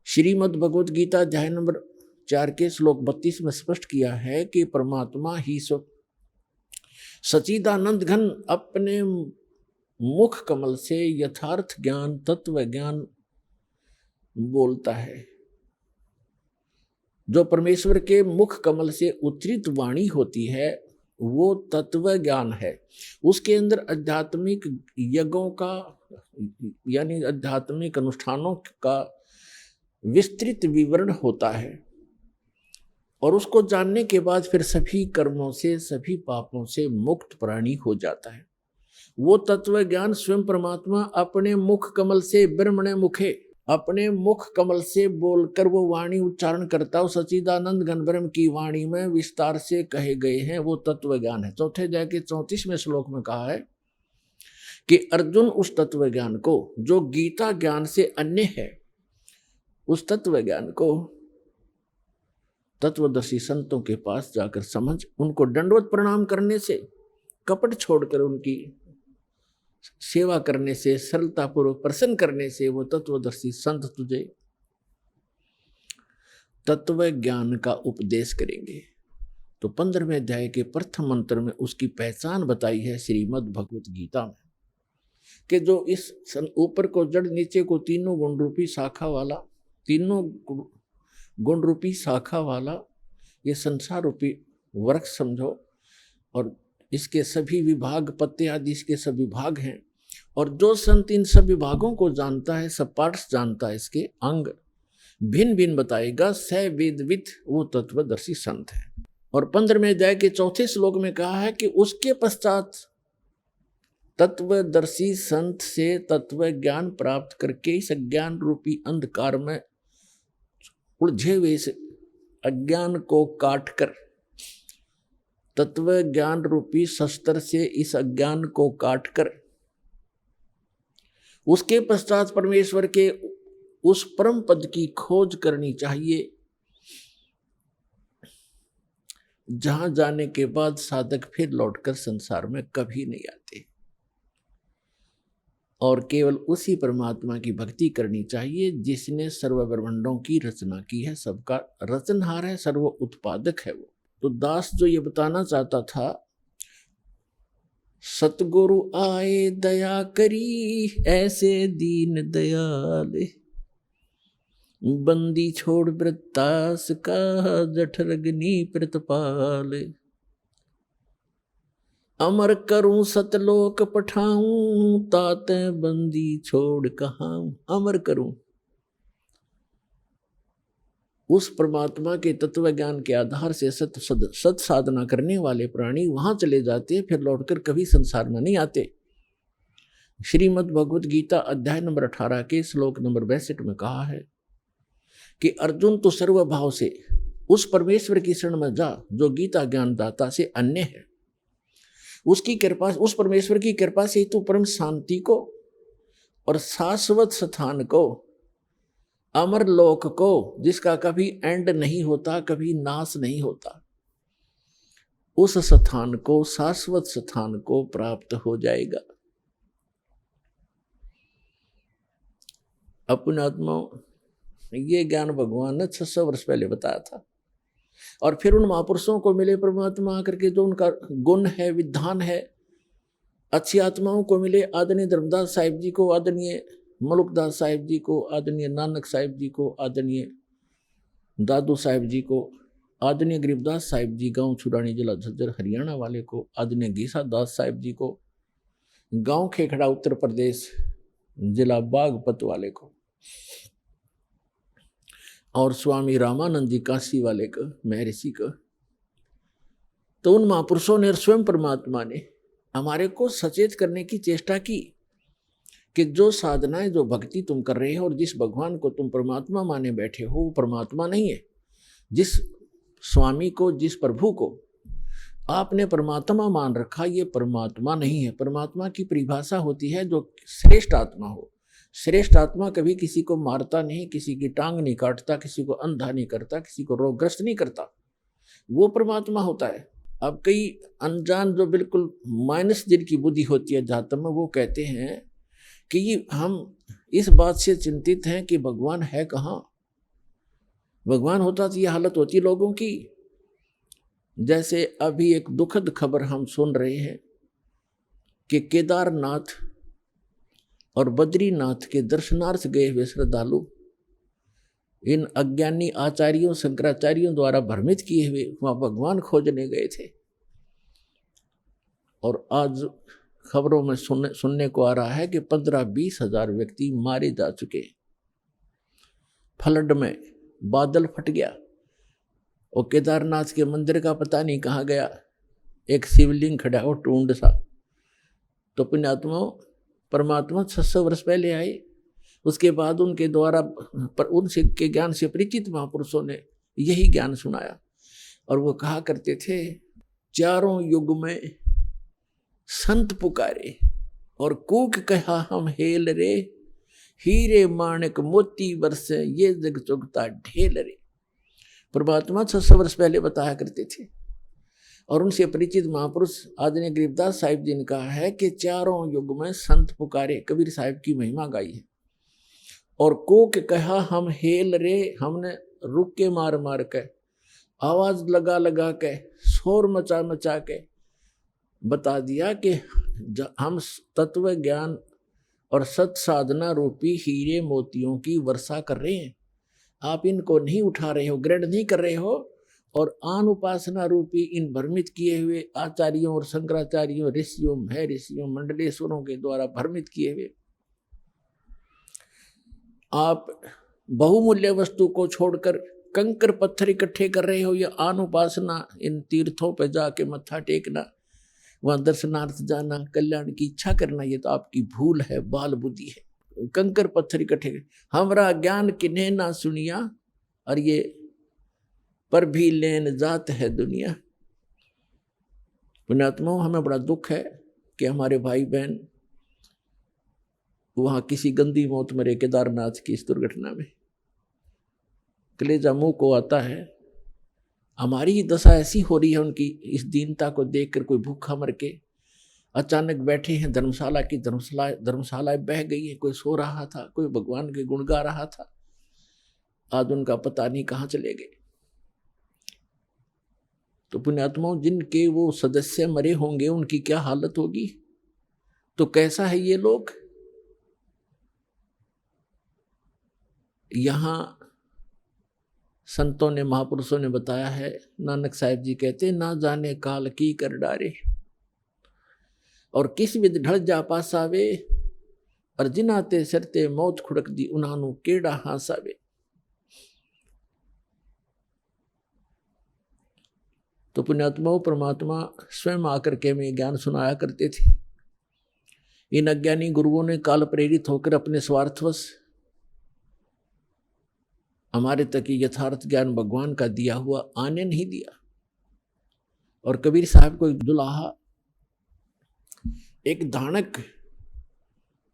B: श्रीमद् भगवत गीता अध्याय नंबर 4 के श्लोक 32 में स्पष्ट किया है कि परमात्मा ही सच्चिदानंद घन अपने मुख कमल से यथार्थ ज्ञान तत्व ज्ञान बोलता है। जो परमेश्वर के मुख कमल से उच्चरित वाणी होती है वो तत्व ज्ञान है। उसके अंदर आध्यात्मिक यज्ञों का यानी आध्यात्मिक अनुष्ठानों का विस्तृत विवरण होता है, और उसको जानने के बाद फिर सभी कर्मों से सभी पापों से मुक्त प्राणी हो जाता है। वो तत्व ज्ञान स्वयं परमात्मा अपने मुख कमल से ब्रह्मणे मुखे, अपने मुख कमल से बोलकर वो वाणी उच्चारण करता है। सच्चिदानंद घन ब्रह्म की वाणी में विस्तार से कहे गए हैं वो तत्व ज्ञान है। चौथे अध्याय के 34वें श्लोक में कहा है कि अर्जुन उस तत्व ज्ञान को जो गीता ज्ञान से अन्य है, उस तत्व ज्ञान को तत्वदर्शी संतों के पास जाकर समझ, उनको दंडवत प्रणाम करने से, कपट छोड़कर उनकी सेवा करने से, सरलता पूर्वक प्रसन्न करने से वो तत्वदर्शी संत तुझे तत्व ज्ञान का उपदेश करेंगे। तो 15वें अध्याय के प्रथम मंत्र में उसकी पहचान बताई है श्रीमद् भगवत गीता में कि जो इस ऊपर को जड़ नीचे को तीनों गुण रूपी शाखा वाला, तीनों गुण रूपी शाखा वाला ये संसार रूपी वृक्ष समझो, और इसके सभी विभाग पत्ते आदि इसके सभी विभाग हैं, और जो संत इन सब विभागों को जानता है, सब पार्ट्स जानता है, इसके अंग भिन्न भिन्न बताएगा, स वेदविद वो तत्वदर्शी संत है। और 15वें अध्याय के 4 श्लोक में कहा है कि उसके पश्चात तत्वदर्शी संत से तत्व ज्ञान प्राप्त करके इस अज्ञान रूपी अंधकार में उलझे हुए इस अज्ञान को काटकर तत्व ज्ञान रूपी शस्त्र से इस अज्ञान को काटकर उसके पश्चात परमेश्वर के उस परम पद की खोज करनी चाहिए, जहां जाने के बाद साधक फिर लौटकर संसार में कभी नहीं आते, और केवल उसी परमात्मा की भक्ति करनी चाहिए जिसने सर्व ब्रह्मांडों की रचना की है, सबका रचनहार है, सर्व उत्पादक है वो। तो दास जो ये बताना चाहता था, सतगुरु आए दया करी ऐसे दीन दयाल, बंदी छोड़ वृत्तास का जठरग्नि प्रतपाल, अमर करूं सतलोक पठाऊं ताते बंदी छोड़ कहां। अमर करूं, उस परमात्मा के तत्व ज्ञान के आधार से सत साधना करने वाले प्राणी वहां चले जाते हैं, फिर लौटकर कभी संसार में नहीं आते। श्रीमद् भगवत गीता अध्याय नंबर 18 के श्लोक नंबर 62 में कहा है कि अर्जुन तो सर्वभाव से उस परमेश्वर की शरण में जा जो गीता ज्ञान दाता से अन्य है। उसकी कृपा, उस परमेश्वर की कृपा से तू परम शांति को और शाश्वत स्थान को, अमर लोक को, जिसका कभी एंड नहीं होता, कभी नाश नहीं होता, उस स्थान को, शाश्वत स्थान को प्राप्त हो जाएगा। अपने आत्माओं, ये ज्ञान भगवान ने 600 वर्ष पहले बताया था। और फिर उन महापुरुषों को मिले परमात्मा आकर के, जो उनका गुण है, विधान है, अच्छी आत्माओं को मिले। आदरणीय धर्मदास साहिब जी को, आदरणीय मलुकदास साहिब जी को, आदरणीय नानक साहिब जी को, आदरणीय दादू साहिब जी को, आदरणीय गरीबदास साहिब जी गांव छुरानी जिला झज्जर हरियाणा वाले को, आदरणीय गीसा दास साहिब जी को गांव खेखड़ा उत्तर प्रदेश जिला बागपत वाले को, और स्वामी रामानंद जी काशी वाले को, महर्षि को। तो उन महापुरुषों ने और स्वयं परमात्मा ने हमारे को सचेत करने की चेष्टा की कि जो साधनाएं, जो भक्ति तुम कर रहे हो और जिस भगवान को तुम परमात्मा माने बैठे हो, वो परमात्मा नहीं है। जिस स्वामी को, जिस प्रभु को आपने परमात्मा मान रखा, ये परमात्मा नहीं है। परमात्मा की परिभाषा होती है जो श्रेष्ठ आत्मा हो। श्रेष्ठ आत्मा कभी किसी को मारता नहीं, किसी की टांग नहीं काटता, किसी को अंधा नहीं करता, किसी को रोगग्रस्त नहीं करता, वो परमात्मा होता है। अब कई अनजान जो बिल्कुल माइनस जिनकी बुद्धि होती है जातम में, वो कहते हैं कि हम इस बात से चिंतित हैं कि भगवान है कहाँ। भगवान होता तो ये हालत होती लोगों की। जैसे अभी एक दुखद खबर हम सुन रहे हैं कि केदारनाथ और बद्रीनाथ के दर्शनार्थ गए हुए श्रद्धालु इन अज्ञानी आचार्यों, शंकराचार्यों द्वारा भ्रमित किए हुए वहां भगवान खोजने गए थे। और आज खबरों में सुनने को आ रहा है कि 15-20 हजार व्यक्ति मारे जा चुके। फ्लड में बादल फट गया और केदारनाथ के मंदिर का पता नहीं कहाँ गया। एक शिवलिंग खड़ा हो टूंड सा। तो पुण्यात्मा परमात्मा 600 वर्ष पहले आए। उसके बाद उनके द्वारा उनसे के ज्ञान से परिचित महापुरुषों ने यही ज्ञान सुनाया। और वो कहा करते थे, चारों युग में संत पुकारे और कूक कहा हम हेल रे, हीरे माणिक मोती बरसे ये जग चुगता ढेल रे। परमात्मा 600 वर्ष पहले बताया करते थे। और उनसे परिचित महापुरुष आदरणीय गरीबदास साहिब जी ने कहा है कि चारों युग में संत पुकारे, कबीर साहिब की महिमा गाई है। और कोक कहा हम हेल रे, हमने रुक के मार मार के, आवाज लगा लगा के, शोर मचा मचा के बता दिया कि हम तत्व ज्ञान और सत साधना रूपी हीरे मोतियों की वर्षा कर रहे हैं। आप इनको नहीं उठा रहे हो, ग्रहण नहीं कर रहे हो, और आन उपासना रूपी इन भ्रमित किए हुए आचार्यों और शंकराचार्यों, ऋषियों, महर्षियों, मंडलेश्वरों के द्वारा भ्रमित किए हुए आप बहुमूल्य वस्तु को छोड़कर कंकर पत्थर इकट्ठे कर रहे हो। या आन उपासना, इन तीर्थों पर जाके मत्था टेकना, वहां दर्शनार्थ जाना, कल्याण की इच्छा करना, ये तो आपकी भूल है, बाल बुद्धि है। कंकर पत्थर इकट्ठे, हमरा ज्ञान किन्हें ना सुनिया, और ये पर भी लेन जात है दुनिया। पुण्यात्माओं, हमें बड़ा दुख है कि हमारे भाई बहन वहां किसी गंदी मौत मरे केदारनाथ की इस दुर्घटना में। कलेजा मुंह को आता है। हमारी ही दशा ऐसी हो रही है उनकी इस दीनता को देखकर। कोई भूखा मर के अचानक बैठे हैं धर्मशाला की, धर्मशालाएं बह गई है। कोई सो रहा था, कोई भगवान के गुण गा रहा था, आज उनका पता नहीं कहाँ चले गए। तो पुण्यात्माओं, जिनके वो सदस्य मरे होंगे उनकी क्या हालत होगी। तो कैसा है ये लोग। यहां संतों ने, महापुरुषों ने बताया है। नानक साहिब जी कहते, ना जाने काल की कर डारे, और किस विध ढल जा पासावे, और जिनाते सरते मौत खुड़क दी उन्हानू केड़ा हासावे। तो पुण्यात्माओं, परमात्मा स्वयं आकर के हमें ज्ञान सुनाया करते थे। इन अज्ञानी गुरुओं ने काल प्रेरित होकर अपने स्वार्थवश हमारे तक यथार्थ ज्ञान भगवान का दिया हुआ आने नहीं दिया। और कबीर साहब को एक दुलाहा, एक धानक,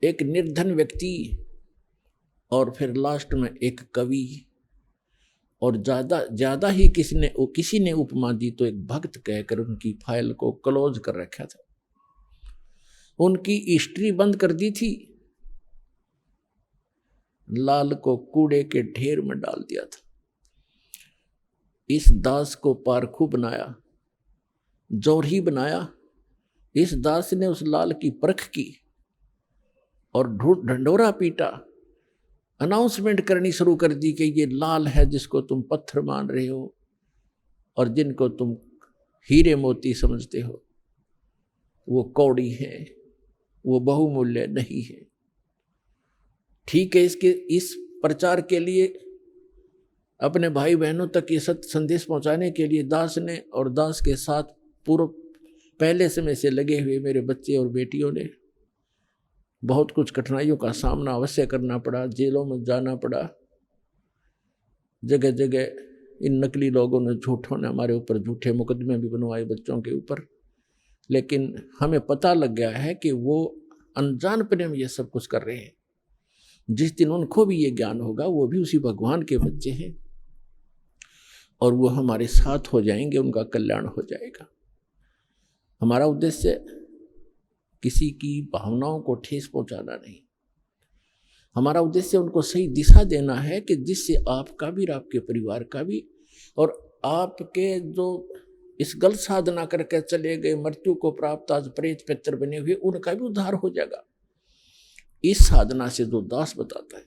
B: एक निर्धन व्यक्ति, और फिर लास्ट में एक कवि, और ज्यादा ही किसी ने उपमा दी तो एक भक्त कहकर उनकी फाइल को क्लोज कर रखा था। उनकी हिस्ट्री बंद कर दी थी। लाल को कूड़े के ढेर में डाल दिया था। इस दास को पारखू बनाया, जौहरी बनाया। इस दास ने उस लाल की परख की और ढंढोरा पीटा, अनाउंसमेंट करनी शुरू कर दी कि ये लाल है जिसको तुम पत्थर मान रहे हो और जिनको तुम हीरे मोती समझते हो, वो कौड़ी है, वो बहुमूल्य नहीं है। ठीक है, इसके इस प्रचार के लिए, अपने भाई बहनों तक ये सत्य संदेश पहुंचाने के लिए दास ने और दास के साथ पूर्व पहले समय से लगे हुए मेरे बच्चे और बेटियों ने बहुत कुछ कठिनाइयों का सामना अवश्य करना पड़ा। जेलों में जाना पड़ा, जगह जगह इन नकली लोगों ने, झूठों ने हमारे ऊपर झूठे मुकदमे भी बनवाए बच्चों के ऊपर। लेकिन हमें पता लग गया है कि वो अनजानपने में ये सब कुछ कर रहे हैं। जिस दिन उनको भी ये ज्ञान होगा, वो भी उसी भगवान के बच्चे हैं और वो हमारे साथ हो जाएंगे, उनका कल्याण हो जाएगा। हमारा उद्देश्य किसी की भावनाओं को ठेस पहुंचाना नहीं, हमारा उद्देश्य उनको सही दिशा देना है कि जिससे आपका भी, आपके परिवार का भी, और आपके जो इस गलत साधना करके चले गए, मृत्यु को प्राप्त आज प्रेत पितर बने हुए, उनका भी उद्धार हो जाएगा। इस साधना से जो दास बताता है।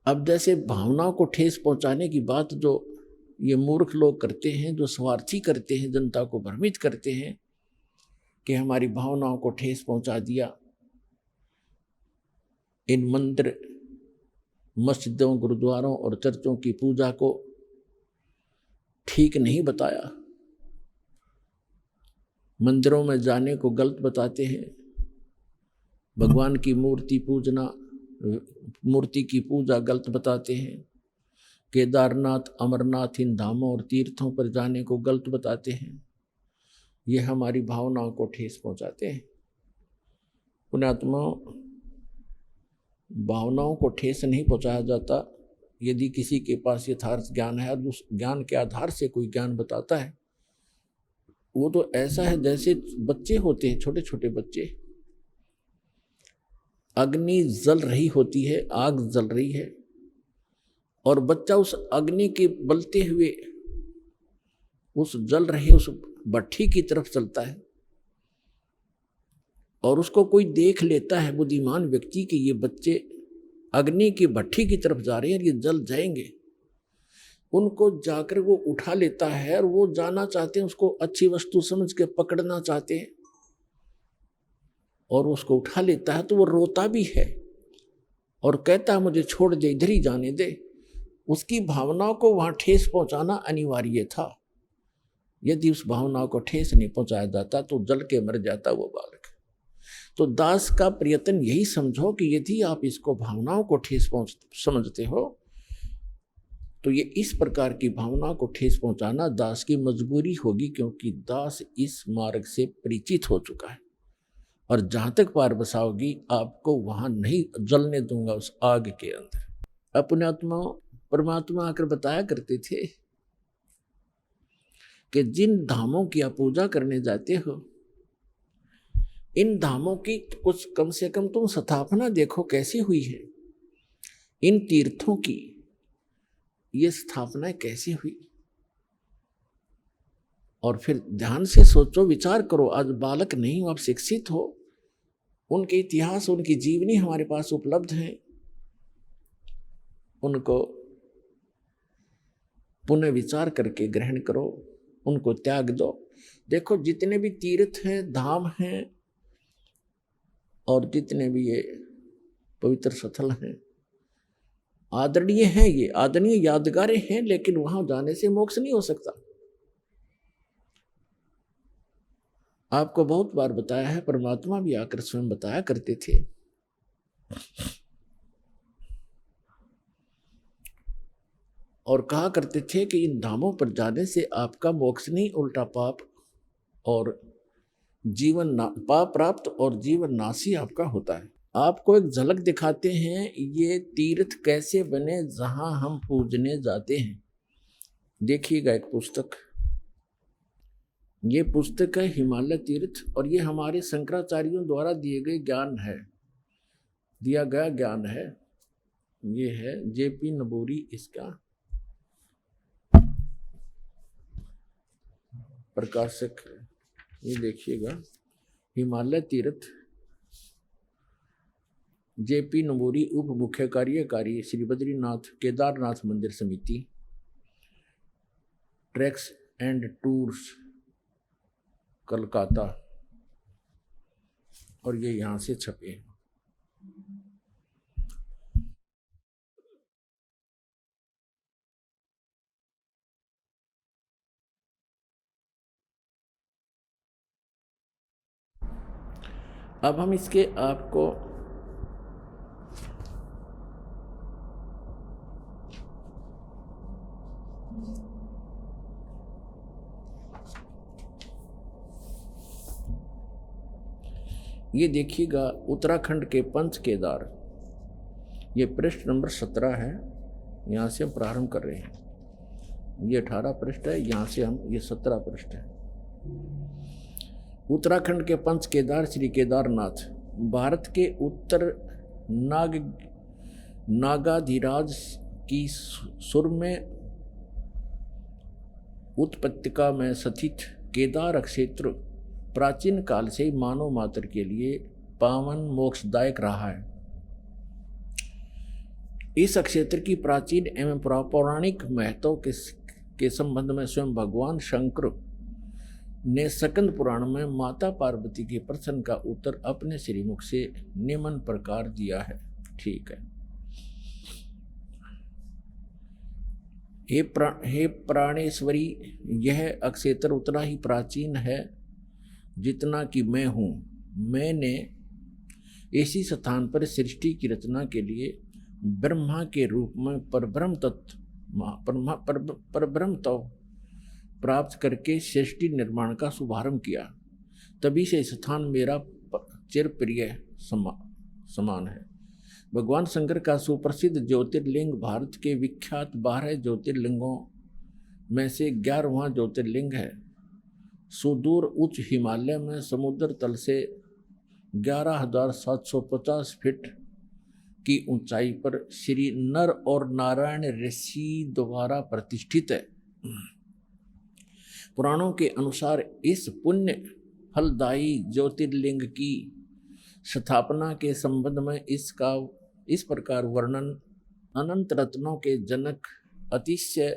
B: अब जैसे भावनाओं को ठेस पहुंचाने की बात जो ये मूर्ख लोग करते हैं, जो स्वार्थी करते हैं, जनता को भ्रमित करते हैं कि हमारी भावनाओं को ठेस पहुंचा दिया, इन मंदिर, मस्जिदों, गुरुद्वारों और चर्चों की पूजा को ठीक नहीं बताया, मंदिरों में जाने को गलत बताते हैं, भगवान की मूर्ति पूजना, मूर्ति की पूजा गलत बताते हैं, केदारनाथ, अमरनाथ, इन धामों और तीर्थों पर जाने को गलत बताते हैं। ये हमारी भावनाओं को ठेस पहुंचाते हैं। पुण्यात्मा, भावनाओं को ठेस नहीं पहुंचाया जाता। यदि किसी के पास यथार्थ ज्ञान है और उस ज्ञान के आधार से कोई ज्ञान बताता है, वो तो ऐसा है जैसे बच्चे होते हैं, छोटे छोटे बच्चे, अग्नि जल रही होती है, आग जल रही है, और बच्चा उस अग्नि के बलते हुए उस जल रहे उस भट्ठी की तरफ चलता है, और उसको कोई देख लेता है, बुद्धिमान व्यक्ति, कि ये बच्चे अग्नि की भट्ठी की तरफ जा रहे हैं और ये जल जाएंगे। उनको जाकर वो उठा लेता है और वो जाना चाहते हैं, उसको अच्छी वस्तु समझ के पकड़ना चाहते हैं और उसको उठा लेता है। तो वो रोता भी है और कहता है मुझे छोड़ दे, इधर ही जाने दे। उसकी भावनाओं को वहां ठेस पहुंचाना अनिवार्य था। यदि उस भावनाओं को ठेस नहीं पहुंचाया जाता तो जल के मर जाता वो बालक। तो दास का प्रयत्न यही समझो कि यदि आप इसको भावनाओं को ठेस समझते हो तो ये इस प्रकार की भावनाओं को ठेस पहुंचाना दास की मजबूरी होगी, क्योंकि दास इस मार्ग से परिचित हो चुका है। और जहां तक पार बसाओगी, आपको वहां नहीं जलने दूंगा उस आग के अंदर। अपने आत्मा परमात्मा आकर बताया करते थे कि जिन धामों की आप पूजा करने जाते हो, इन धामों की कुछ कम से कम तुम स्थापना देखो कैसी हुई है। इन तीर्थों की ये स्थापना कैसी हुई, और फिर ध्यान से सोचो, विचार करो। आज बालक नहीं हो, आप शिक्षित हो, उनके इतिहास, उनकी जीवनी हमारे पास उपलब्ध है, उनको पुनः विचार करके ग्रहण करो, उनको त्याग दो। देखो जितने भी तीर्थ हैं, धाम हैं, और जितने भी ये पवित्र स्थल हैं, आदरणीय हैं, ये आदरणीय यादगारें हैं, लेकिन वहां जाने से मोक्ष नहीं हो सकता। आपको बहुत बार बताया है, परमात्मा भी आकर स्वयं बताया करते थे और कहा करते थे कि इन धामों पर जाने से आपका मोक्ष नहीं, उल्टा पाप और जीवन पाप प्राप्त और जीवन नाशी आपका होता है। आपको एक झलक दिखाते हैं ये तीर्थ कैसे बने जहां हम पूजने जाते हैं। देखिएगा एक पुस्तक, ये पुस्तक है हिमालय तीर्थ, और ये हमारे शंकराचार्यों द्वारा दिए गए ज्ञान है। दिया गया ज्ञान है। ये है जेपी नबूरी, इसका प्रकाशक है। ये देखिएगा, हिमालय तीर्थ, जेपी नबूरी, उप मुख्य कार्यकारी, श्री बद्रीनाथ केदारनाथ मंदिर समिति, ट्रैक्स एंड टूर्स, कलकत्ता। और ये यहाँ से छपे हैं। अब हम इसके आपको ये देखिएगा, उत्तराखंड के पंच केदार, ये पृष्ठ नंबर 17 है। यहाँ से हम प्रारंभ कर रहे हैं। ये 18 पृष्ठ है, यहाँ से हम, ये 17 पृष्ठ है। उत्तराखंड के पंच केदार श्री केदारनाथ भारत के उत्तर नागाधिराज की सुरम्य उत्पत्तिका में स्थित केदार क्षेत्र प्राचीन काल से मानव मात्र के लिए पावन मोक्षदायक रहा है। इस क्षेत्र की प्राचीन एवं पौराणिक महत्व के संबंध में स्वयं भगवान शंकर ने स्कंद पुराण में माता पार्वती के प्रश्न का उत्तर अपने श्रीमुख से निम्न प्रकार दिया है। ठीक है। हे प्राणेश्वरी, यह क्षेत्र उतना ही प्राचीन है जितना कि मैं हूँ। मैंने इसी स्थान पर सृष्टि की रचना के लिए ब्रह्मा के रूप में परब्रह्म तत्व प्राप्त करके सृष्टि निर्माण का शुभारंभ किया। तभी से स्थान मेरा चिरप्रिय समान है। भगवान शंकर का सुप्रसिद्ध ज्योतिर्लिंग भारत के विख्यात 12 ज्योतिर्लिंगों में से 11वां ज्योतिर्लिंग है। सुदूर उच्च हिमालय में समुद्र तल से 11,750 फीट की ऊंचाई पर श्री नर और नारायण ऋषि द्वारा प्रतिष्ठित है। पुराणों के अनुसार इस पुण्य फलदायी ज्योतिर्लिंग की स्थापना के संबंध में इसका इस प्रकार वर्णन, अनंत रत्नों के जनक अतिशय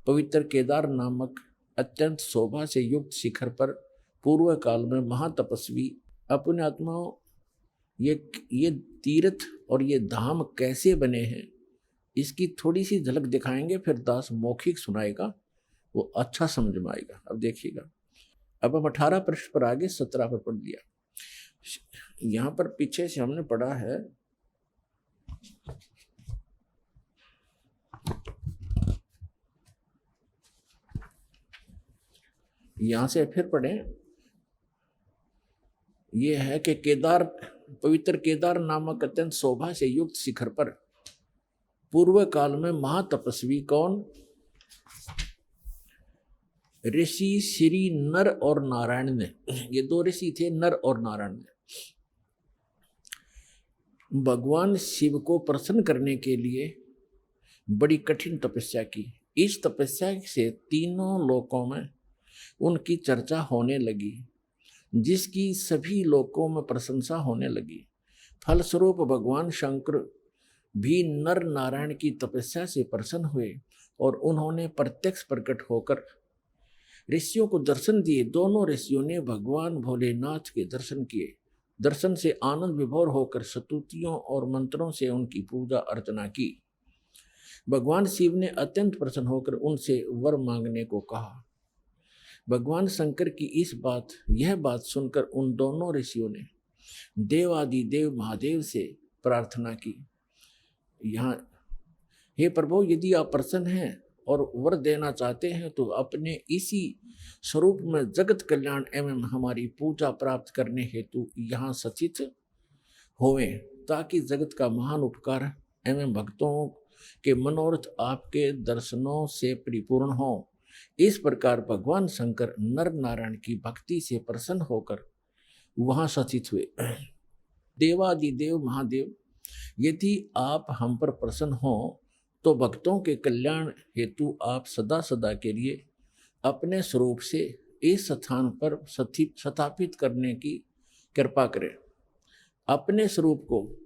B: पवित्र केदार नामक अत्यंत शोभा से युक्त शिखर पर पूर्व काल में महातपस्वी अपने आत्माओं ये तीर्थ और ये धाम कैसे बने हैं, इसकी थोड़ी सी झलक दिखाएंगे। फिर दास मौखिक सुनाएगा, वो अच्छा समझ में आएगा। अब देखिएगा, अब हम 18 पृष्ठ पर आगे 17 पर पढ़ लिया। यहाँ पर पीछे से हमने पढ़ा है, यहाँ से फिर पढ़ें। ये है कि पवित्र केदार नामक अत्यंत शोभा से युक्त शिखर पर पूर्व काल में महातपस्वी कौन? ऋषि श्री नर और नारायण ने, ये 2 ऋषि थे, नर और नारायण ने भगवान शिव को प्रसन्न करने के लिए बड़ी कठिन तपस्या की। इस तपस्या से तीनों लोकों में उनकी चर्चा होने लगी, जिसकी सभी लोकों में प्रशंसा होने लगी। फलस्वरूप भगवान शंकर भी नर नारायण की तपस्या से प्रसन्न हुए और उन्होंने प्रत्यक्ष प्रकट होकर ऋषियों को दर्शन दिए। दोनों ऋषियों ने भगवान भोलेनाथ के दर्शन किए। दर्शन से आनंद विभोर होकर स्तुतियों और मंत्रों से उनकी पूजा अर्चना की। भगवान शिव ने अत्यंत प्रसन्न होकर उनसे वर मांगने को कहा। भगवान शंकर की यह बात सुनकर उन दोनों ऋषियों ने देवादिदेव महादेव से प्रार्थना की। यहाँ, हे प्रभु, यदि आप प्रसन्न हैं और वर देना चाहते हैं तो अपने इसी स्वरूप में जगत कल्याण एवं हमारी पूजा प्राप्त करने हेतु यहाँ सचित होवें, ताकि जगत का महान उपकार एवं भक्तों के मनोरथ आपके दर्शनों से परिपूर्ण हो। इस प्रकार भगवान शंकर नर नारायण की भक्ति से प्रसन्न होकर वहां सचित हुए। देवादिदेव महादेव यदि आप हम पर प्रसन्न हो तो भक्तों के कल्याण हेतु आप सदा सदा के लिए अपने स्वरूप से इस स्थान पर स्थापित करने की कृपा करें। अपने स्वरूप को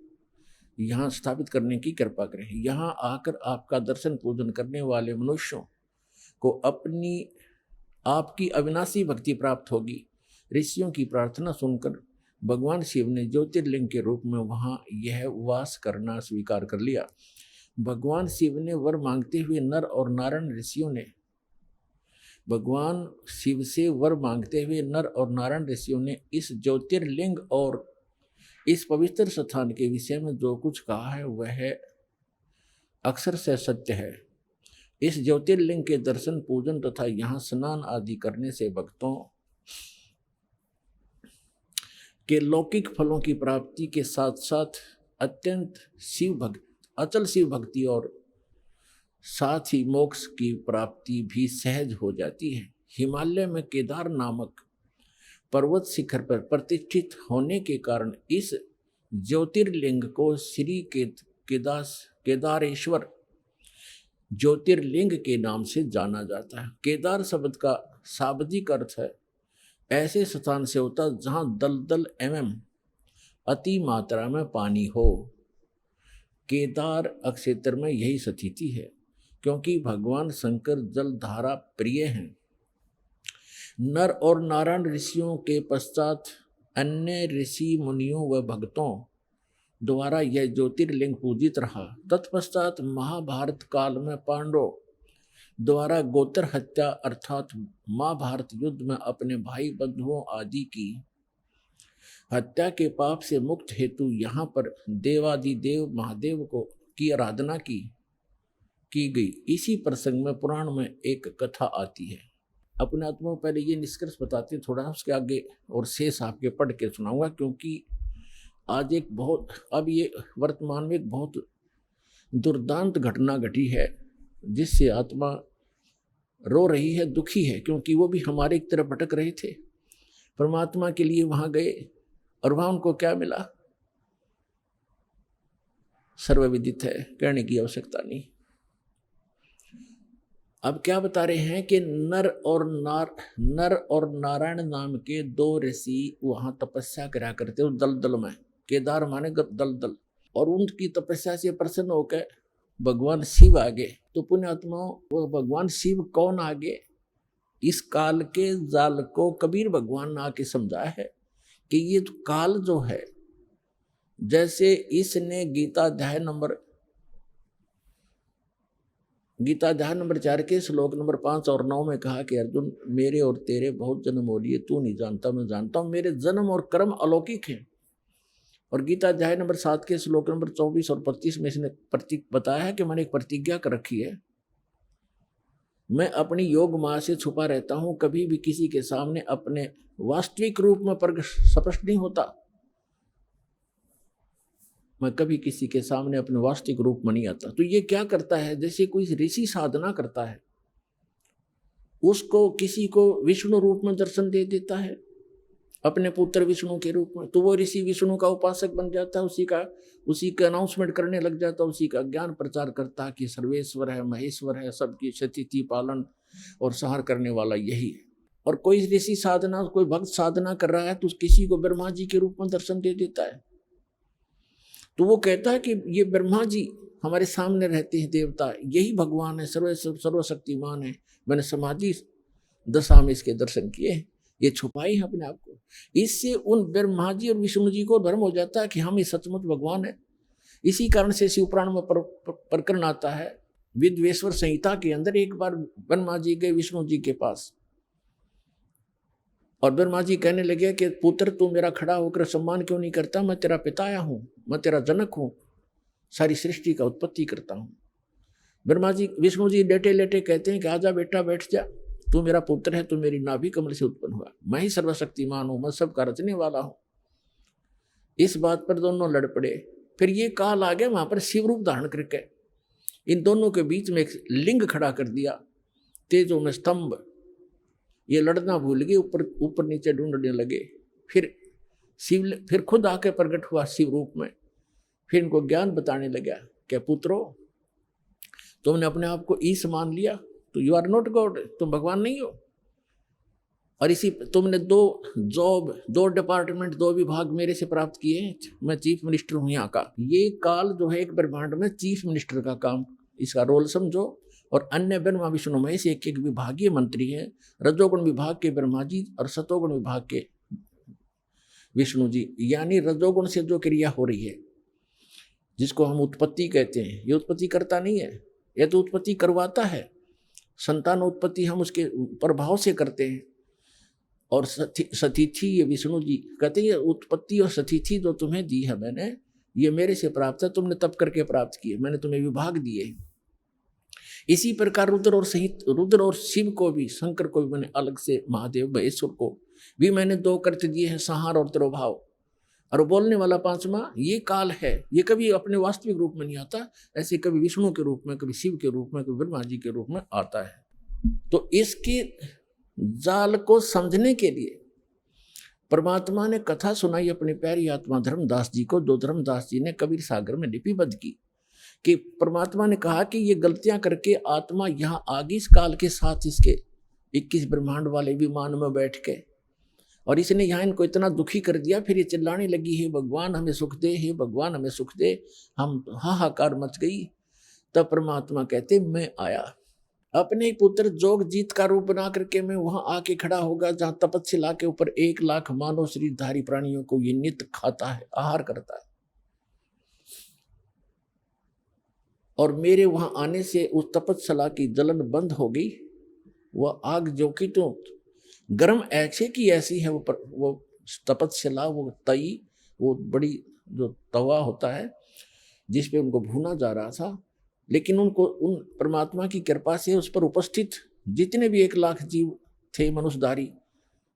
B: यहाँ स्थापित करने की कृपा करें। यहाँ आकर आपका दर्शन पूजन करने वाले मनुष्यों को आपकी अविनाशी भक्ति प्राप्त होगी। ऋषियों की प्रार्थना सुनकर भगवान शिव ने ज्योतिर्लिंग के रूप में वहाँ यह वास करना स्वीकार कर लिया। भगवान शिव ने वर मांगते हुए नर और नारायण ऋषियों ने भगवान शिव से वर मांगते हुए नर और नारायण ऋषियों ने इस ज्योतिर्लिंग और इस पवित्र स्थान के विषय में जो कुछ कहा है वह अक्षर से सत्य है। इस ज्योतिर्लिंग के दर्शन पूजन तथा यहाँ स्नान आदि करने से भक्तों के लौकिक फलों की प्राप्ति के साथ साथ अत्यंत अचल शिव भक्ति और साथ ही मोक्ष की प्राप्ति भी सहज हो जाती है। हिमालय में केदार नामक पर्वत शिखर पर प्रतिष्ठित होने के कारण इस ज्योतिर्लिंग को श्री केदारेश्वर ज्योतिर्लिंग के नाम से जाना जाता है। केदार शब्द का शाब्दिक अर्थ है ऐसे स्थान से होता जहाँ दलदल एवं अति मात्रा में पानी हो। केदार क्षेत्र में यही स्थिति है क्योंकि भगवान शंकर जलधारा प्रिय हैं। नर और नारायण ऋषियों के पश्चात अन्य ऋषि मुनियों व भक्तों द्वारा यह ज्योतिर्लिंग पूजित रहा। तत्पश्चात महाभारत काल में पांडवों द्वारा गोत्र हत्या अर्थात महाभारत युद्ध में अपने भाई बंधुओं आदि की हत्या के पाप से मुक्त हेतु यहाँ पर देवादिदेव महादेव की आराधना की गई। इसी प्रसंग में पुराण में एक कथा आती है। अपने आत्मा पहले ये निष्कर्ष बताते हैं, थोड़ा उसके आगे और शेष आपके पढ़ के सुनाऊंगा क्योंकि आज ये वर्तमान में एक बहुत दुर्दांत घटना घटी है जिससे आत्मा रो रही है, दुखी है, क्योंकि वो भी हमारे एक तरफ भटक रहे थे, परमात्मा के लिए वहां गए और वहां उनको क्या मिला सर्वविदित है, कहने की आवश्यकता नहीं। अब क्या बता रहे हैं कि नर और नारायण नाम के दो ऋषि वहां तपस्या करा करते उस दलदल में, केदार माने दलदल, और उनकी तपस्या से प्रसन्न होकर भगवान शिव आगे। तो पुण्यात्माओं वो भगवान शिव कौन आगे? इस काल के जाल को कबीर भगवान ने आके समझाया है कि ये काल जो है, जैसे इसने गीता अध्याय नंबर 4 के श्लोक नंबर 5 और 9 में कहा कि अर्जुन मेरे और तेरे बहुत जन्म हो लिए, तू नहीं जानता मैं जानता हूं, मेरे जन्म और कर्म अलौकिक हैं। और गीता अध्याय नंबर 7 के श्लोक नंबर 24 और 25 में इसने प्रतीक बताया है कि मैंने एक प्रतिज्ञा कर रखी है, मैं अपनी योग माया से छुपा रहता हूं, कभी भी किसी के सामने अपने वास्तविक रूप में स्पष्ट नहीं होता, मैं कभी किसी के सामने अपने वास्तविक रूप में नहीं आता। तो ये क्या करता है, जैसे कोई ऋषि साधना करता है, उसको किसी को विष्णु रूप में दर्शन दे देता है अपने पुत्र विष्णु के रूप में, तो वो ऋषि विष्णु का उपासक बन जाता है, उसी का अनाउंसमेंट करने लग जाता है, उसी का ज्ञान प्रचार करता है कि सर्वेश्वर है, महेश्वर है, सबकी स्थिति पालन और संहार करने वाला यही है। और कोई ऋषि साधना, कोई भक्त साधना कर रहा है तो किसी को ब्रह्मा जी के रूप में दर्शन दे देता है, तो वो कहता है कि ये ब्रह्मा जी हमारे सामने रहते हैं, देवता यही भगवान है, सर्वशक्तिमान है, मैंने समाधि दशा में इसके दर्शन किए, ये छुपाई है अपने आप को। इससे उन ब्रह्मा जी और विष्णु जी को भ्रम हो जाता है कि हम ये सचमुच भगवान है। इसी कारण से शिव पुराण में प्रकरण आता है, विद्वेश्वर संहिता के अंदर एक बार ब्रह्मा जी गए विष्णु जी के पास और ब्रह्मा जी कहने लगे कि पुत्र तू मेरा खड़ा होकर सम्मान क्यों नहीं करता, मैं तेरा पिताया हूँ, मैं तेरा जनक हूँ, सारी सृष्टि का उत्पत्ति करता हूँ। विष्णु जी लेटे लेटे कहते हैं कि आजा बेटा बैठ जा, तू मेरा पुत्र है, तू मेरी नाभि कमल से उत्पन्न हुआ, मैं ही सर्वशक्तिमान हूँ, मैं सबका रचने वाला हूँ। इस बात पर दोनों लड़ पड़े। फिर ये काल आ गया, वहां पर शिव रूप धारण करके इन दोनों के बीच में एक लिंग खड़ा कर दिया, तेजों में स्तंभ। ये लड़ना भूल गए, ऊपर नीचे ढूंढने लगे। फिर खुद आके प्रकट हुआ शिव रूप में, फिर इनको ज्ञान बताने लगा कि पुत्रो, तुमने अपने आप को ईश मान लिया तो यू आर नॉट गॉड, तुम भगवान नहीं हो। और इसी तुमने 2 डिपार्टमेंट 2 विभाग मेरे से प्राप्त किए हैं, मैं चीफ मिनिस्टर हूँ यहाँ का। ये काल जो है एक ब्रह्मांड में चीफ मिनिस्टर का काम, इसका रोल समझो। और अन्य ब्रह्मा विष्णु महेश एक विभागीय मंत्री हैं, रजोगुण विभाग के ब्रह्मा जी और सतोगुण विभाग के विष्णु जी। यानी रजोगुण से जो क्रिया हो रही है जिसको हम उत्पत्ति कहते हैं, ये उत्पत्ति करता नहीं है, यह तो उत्पत्ति करवाता है। संतान उत्पत्ति हम उसके प्रभाव से करते हैं। और सतिथि ये विष्णु जी कहते हैं उत्पत्ति और सतिथि जो तुम्हें दी है मैंने, ये मेरे से प्राप्त है, तुमने तप करके प्राप्त किए, मैंने तुम्हें विभाग दिए। इसी प्रकार रुद्र और शिव को भी, शंकर को भी मैंने अलग से, महादेव महेश्वर को भी मैंने 2 कर्त दिए हैं, संहार और तिरोभाव। और बोलने वाला 5वां ये काल है, ये कभी अपने वास्तविक रूप में नहीं आता, ऐसे कभी विष्णु के रूप में, कभी शिव के रूप में, कभी ब्रह्मा जी के रूप में आता है। तो इसके जाल को समझने के लिए परमात्मा ने कथा सुनाई अपनी प्यारी आत्मा धर्मदास जी को, जो धर्मदास जी ने कबीर सागर में लिपिबद्ध की। कि परमात्मा ने कहा कि ये गलतियां करके आत्मा यहाँ आ गई इस काल के साथ, इसके 21 ब्रह्मांड वाले विमान में बैठ के, और इसने यहाँ इनको इतना दुखी कर दिया। फिर ये चिल्लाने लगी, हे भगवान हमें सुख दे, हे भगवान हमें सुख दे। हम हाहाकार मच गई। तब परमात्मा कहते मैं आया, अपने ही पुत्र जोग जीत का रूप बना करके मैं वहां आके खड़ा होगा जहां तपस्या के ऊपर 1 लाख मानव शरीरधारी प्राणियों को ये नित्य खाता है, आहार करता है। और मेरे वहां आने से उस तपस्या की जलन बंद हो गई। वह आग जो कि तो गर्म ऐसे की ऐसी है, वो तपस्या, वो तई, वो बड़ी जो तवा होता है जिस पे उनको भूना जा रहा था। लेकिन उनको उन परमात्मा की कृपा से उस पर उपस्थित जितने भी 1 लाख जीव थे मनुष्यधारी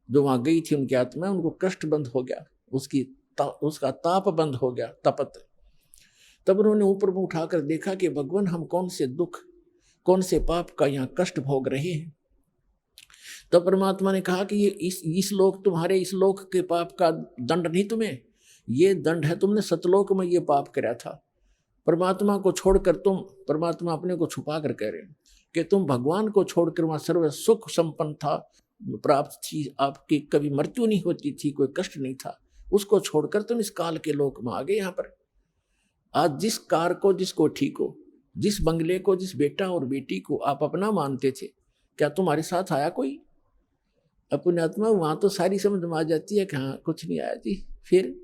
B: जो वहां गई थी, उनकी आत्मा, उनको कष्ट बंद हो गया, उसका ताप बंद हो गया, तपत। तब उन्होंने ऊपर में उठाकर देखा कि भगवान हम कौन से दुख, कौन से पाप का यहाँ कष्ट भोग रहे हैं। तब परमात्मा ने कहा कि ये इस लोक, तुम्हारे इस लोक के पाप का दंड नहीं तुम्हें, ये दंड है तुमने सतलोक में ये पाप कराया था। परमात्मा को छोड़कर तुम, परमात्मा अपने को छुपा कर कह रहे हैं कि तुम भगवान को छोड़कर वहां सर्व सुख संपन्न था, प्राप्त थी, आपकी कभी मृत्यु नहीं होती थी, कोई कष्ट नहीं था, उसको छोड़कर तुम इस काल के लोक में आ गए। यहाँ पर आज जिस कार को, जिसको ठीक हो, जिस बंगले को, जिस बेटा और बेटी को आप अपना मानते थे, क्या तुम्हारे साथ आया कोई? अपनी आत्मा वहां तो सारी समझ में आ जाती है कि हाँ कुछ नहीं आया थी। फिर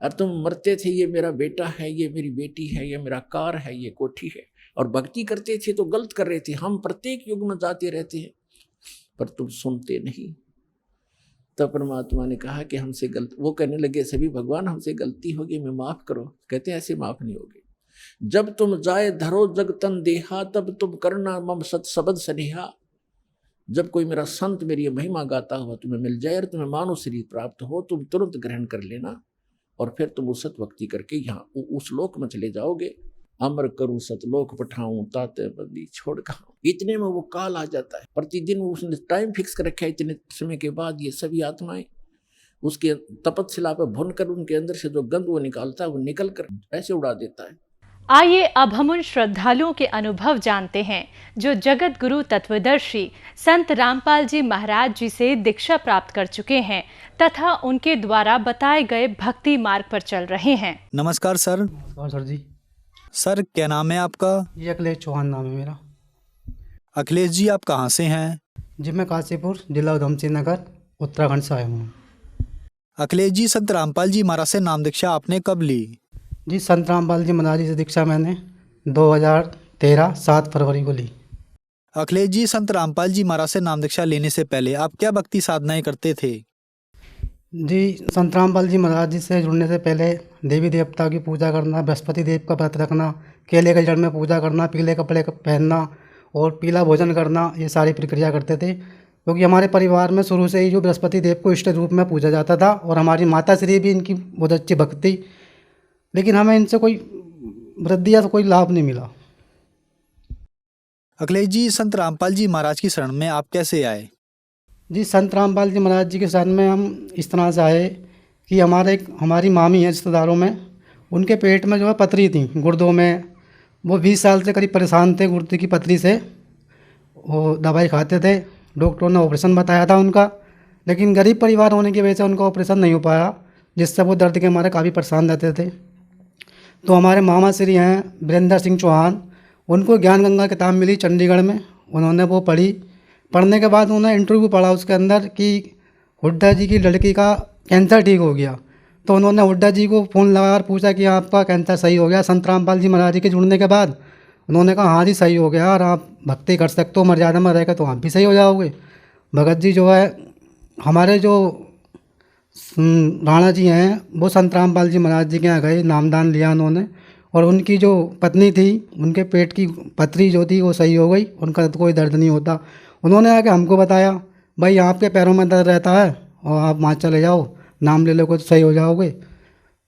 B: और तुम मरते थे, ये मेरा बेटा है, ये मेरी बेटी है, ये मेरा कार है, ये कोठी है, और भक्ति करते थे तो गलत कर रहे थे। हम प्रत्येक युग में जाते रहते हैं पर तुम सुनते नहीं। तब परमात्मा ने कहा कि हमसे गलत, वो कहने लगे सभी भगवान हमसे गलती होगी, मैं माफ करो। कहते हैं ऐसे माफ नहीं होगी। जब तुम जाए धरो जग तन देहा, तब तुम करना मम सत सबद स्नेहा। जब कोई मेरा संत मेरी महिमा गाता हुआ तुम्हें मिल जाए और तुम्हें मानव शरीर प्राप्त हो, तुम तुरंत ग्रहण कर लेना और फिर तुम उस सत भक्ति करके यहाँ उस लोक में चले जाओगे। अमर करूं सतलोक पठाऊं, ताते बंदी छोड़ कहां। इतने में वो काल आ जाता है। प्रतिदिन उसने टाइम फिक्स कर रखा है, इतने समय के बाद ये सभी आत्माएं उसके तपस्या पर भुन कर उनके अंदर से जो गंध वो निकालता है, वो निकल कर ऐसे उड़ा देता है।
C: आइए अब हम उन श्रद्धालुओं के अनुभव जानते हैं जो जगत गुरु तत्वदर्शी संत रामपाल जी महाराज जी से दीक्षा प्राप्त कर चुके हैं तथा उनके द्वारा बताए गए भक्ति मार्ग पर चल रहे हैं।
D: नमस्कार सर।
E: नमस्कार सर जी।
D: सर क्या नाम है आपका?
E: ये अखिलेश चौहान नाम है मेरा।
D: अखिलेश जी आप कहाँ से हैं?
E: जी मैं काशीपुर जिला उधमसिंह नगर उत्तराखंड से आया हूँ।
D: अखिलेश जी संत रामपाल जी महाराज से नाम दीक्षा आपने कब ली?
E: जी संत रामपाल जी महाराज जी से दीक्षा मैंने 2013 7 फरवरी को ली।
D: अखिलेश जी संत रामपाल जी महाराज से नाम दीक्षा लेने से पहले आप क्या भक्ति साधनाएं करते थे?
E: जी संत रामपाल जी महाराज जी से जुड़ने से पहले देवी देवता की पूजा करना, बृहस्पति देव का व्रत रखना, केले के जड़ में पूजा करना, पीले कपड़े पहनना और पीला भोजन करना, ये सारी प्रक्रिया करते थे। क्योंकि हमारे परिवार में शुरू से ही जो बृहस्पति देव को इष्ट रूप में पूजा जाता था और हमारी माता श्री भी इनकी बहुत अच्छी भक्ति, लेकिन हमें इनसे कोई वृद्धि या कोई लाभ नहीं मिला।
D: अखिलेश जी संत रामपाल जी महाराज की शरण में आप कैसे आए?
E: जी संत रामपाल जी महाराज जी के शरण में हम इस तरह से आए कि हमारी मामी है रिश्तेदारों में, उनके पेट में जो है पथरी थी गुर्दों में। वो 20 साल से करीब परेशान थे गुर्दे की पथरी से। वो दवाई खाते थे, डॉक्टरों ने ऑपरेशन बताया था उनका, लेकिन गरीब परिवार होने की वजह से उनका ऑपरेशन नहीं हो पाया, जिससे वो दर्द के मारे काफ़ी परेशान रहते थे। तो हमारे मामा श्री हैं वीरेंद्र सिंह चौहान, उनको ज्ञान गंगा किताब मिली चंडीगढ़ में, उन्होंने वो पढ़ी। पढ़ने के बाद उन्होंने इंटरव्यू पढ़ा उसके अंदर कि हुड्डा जी की लड़की का कैंसर ठीक हो गया। तो उन्होंने हुड्डा जी को फ़ोन लगाकर पूछा कि आपका कैंसर सही हो गया संत रामपाल जी महाराज जी के जुड़ने के बाद। उन्होंने कहा हाँ जी सही हो गया, और आप भक्ति कर सकते हो, मर्यादा में रहेगा तो आप भी सही हो जाओगे। भगत जी जो है हमारे जो राणा जी हैं वो संत रामपाल जी महाराज जी के यहाँ गए, नामदान लिया उन्होंने, और उनकी जो पत्नी थी उनके पेट की पथरी जो थी वो सही हो गई, उनका कोई दर्द नहीं होता। उन्होंने आके हमको बताया भाई आपके पैरों में दर्द रहता है और आप वहाँ चले जाओ, नाम ले लो तो सही हो जाओगे।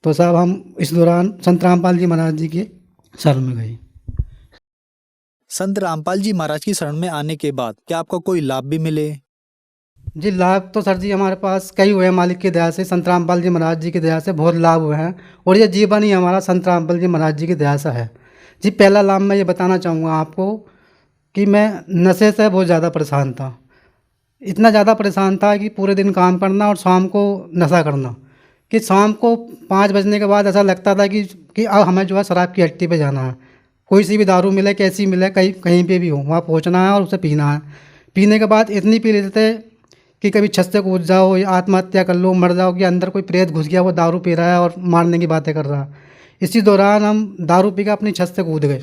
E: तो साहब हम इस दौरान संत रामपाल जी महाराज जी के शरण में गए।
D: संत रामपाल जी महाराज की शरण में आने के बाद क्या आपको कोई लाभ भी मिले?
E: जी लाभ तो सर जी हमारे पास कई हुए हैं, मालिक की दया से, संत रामपाल जी महाराज जी की दया से बहुत लाभ हुए हैं, और ये जीवन ही हमारा संत रामपाल जी महाराज जी की दया से है। जी पहला लाभ मैं ये बताना चाहूँगा आपको कि मैं नशे से बहुत ज़्यादा परेशान था। इतना ज़्यादा परेशान था कि पूरे दिन काम करना और शाम को नशा करना, कि शाम को 5 बजने के बाद ऐसा लगता था कि अब हमें जो है शराब की हट्टी पे जाना है, कोई सी भी दारू मिले कैसी मिले कहीं कहीं पे भी हो वहाँ पहुँचना है और उसे पीना है। पीने के बाद इतनी पी लेते थे कि कभी छत से कूद जाओ या आत्महत्या कर लो, मर जाओ, कि अंदर कोई प्रेत घुस गया वो दारू पी रहा है और मारने की बातें कर रहा है। इसी दौरान हम दारू पी के अपनी छत से कूद गए,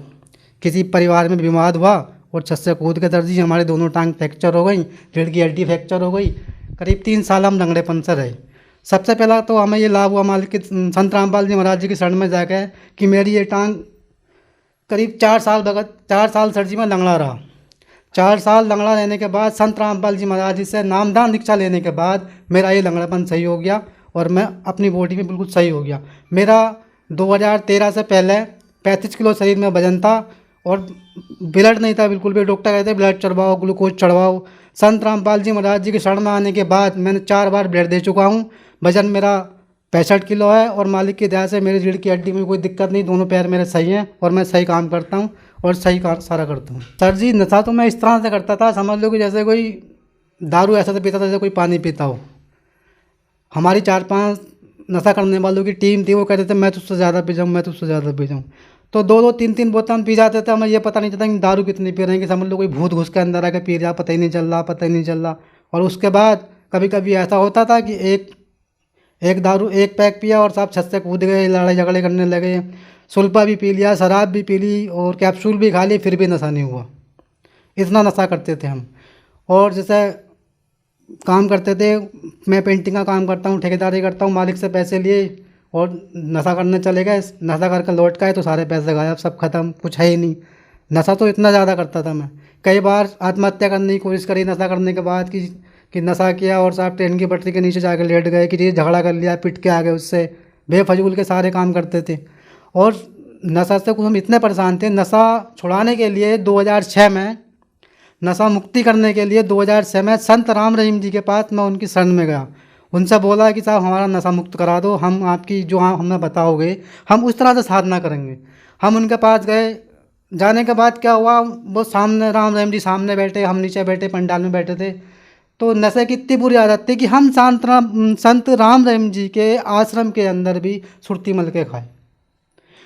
E: किसी परिवार में बीमार हुआ और छत से कूद के दर्जी हमारे दोनों टांग फ्रैक्चर हो गई, रीढ़ की हड्डी फ्रैक्चर हो गई। करीब 3 साल हम लंगड़ेपन से रहे। सबसे पहला तो हमें ये लाभ हुआ मालिक के संत रामपाल जी महाराज जी की शरण में जाकर कि मेरी ये टांग करीब 4 साल सर जी में लंगड़ा रहा। 4 साल लंगड़ा रहने के बाद संत रामपाल जी महाराज जी से नामदान दीक्षा लेने के बाद मेरा ये लंगड़ापन सही हो गया और मैं अपनी बॉडी में बिल्कुल सही हो गया। मेरा 2013 से पहले 35 किलो शरीर में वजन था और ब्लड नहीं था बिल्कुल भी। डॉक्टर कहते ब्लड चढ़वाओ, ग्लूकोज चढ़वाओ। संत रामपाल जी महाराज जी की शरण में आने के बाद मैंने 4 बार ब्लड दे चुका हूँ। वजन मेरा 65 किलो है और मालिक की दया से मेरी रीढ़ की हड्डी में कोई दिक्कत नहीं, दोनों पैर मेरे सही हैं और मैं सही काम करता हूँ और सही काम सारा करता हूँ। सर जी नशा तो मैं इस तरह से करता था, समझ लो कि जैसे कोई दारू ऐसा से पीता था जैसे कोई पानी पीता हो। हमारी 4-5 नशा करने वालों की टीम थी, वो कहते थे मैं तुझसे ज़्यादा पी जाऊँ, मैं तुझसे ज़्यादा पी जाऊँ। तो 2-2 3-3 बोतल हम पी जाते थे, हमें ये पता नहीं चलता कि दारू कितनी पी रहे हैं, कि समझ लो कोई भूत घुस के अंदर आके पी रहा, पता ही नहीं चल रहा। और उसके बाद कभी कभी ऐसा होता था कि एक पैक पिया और साहब छत से कूद गए, लड़ाई झगड़े करने लगे। सुल्फा भी पी लिया, शराब भी पी ली और कैप्सूल भी खा ली, फिर भी नशा नहीं हुआ। इतना नशा करते थे हम। और जैसे काम करते थे, मैं पेंटिंग का काम करता हूँ, ठेकेदारी करता हूँ, मालिक से पैसे लिए और नशा करने चले गए। नशा करके लौट के आए तो सारे पैसे गायब, सब खत्म, कुछ है ही नहीं। नशा तो इतना ज़्यादा करता था मैं, कई बार आत्महत्या करने की कोशिश करी नशा करने के बाद, कि नशा किया और साहब ट्रेन की पटरी के नीचे जाकर लेट गए, कि ये झगड़ा कर लिया, पिट के आ गए, उससे बेफजूल के सारे काम करते थे। और नशा से कुछ हम इतने परेशान थे, नशा छुड़ाने के लिए 2006 में, नशा मुक्ति करने के लिए 2006 में संत राम रहीम जी के पास मैं उनकी शरण में गया। उनसे बोला कि साहब हमारा नशा मुक्त करा दो, हम आपकी जो हमें बताओगे हम उस तरह से साधना करेंगे। हम उनके पास गए। जाने के बाद क्या हुआ, वो सामने राम रहीम जी सामने बैठे, हम नीचे बैठे, पंडाल में बैठे थे। तो नशे की इतनी बुरी आदत थी कि हम संत राम रहीम जी के आश्रम के अंदर भी सुरती मल के खाए।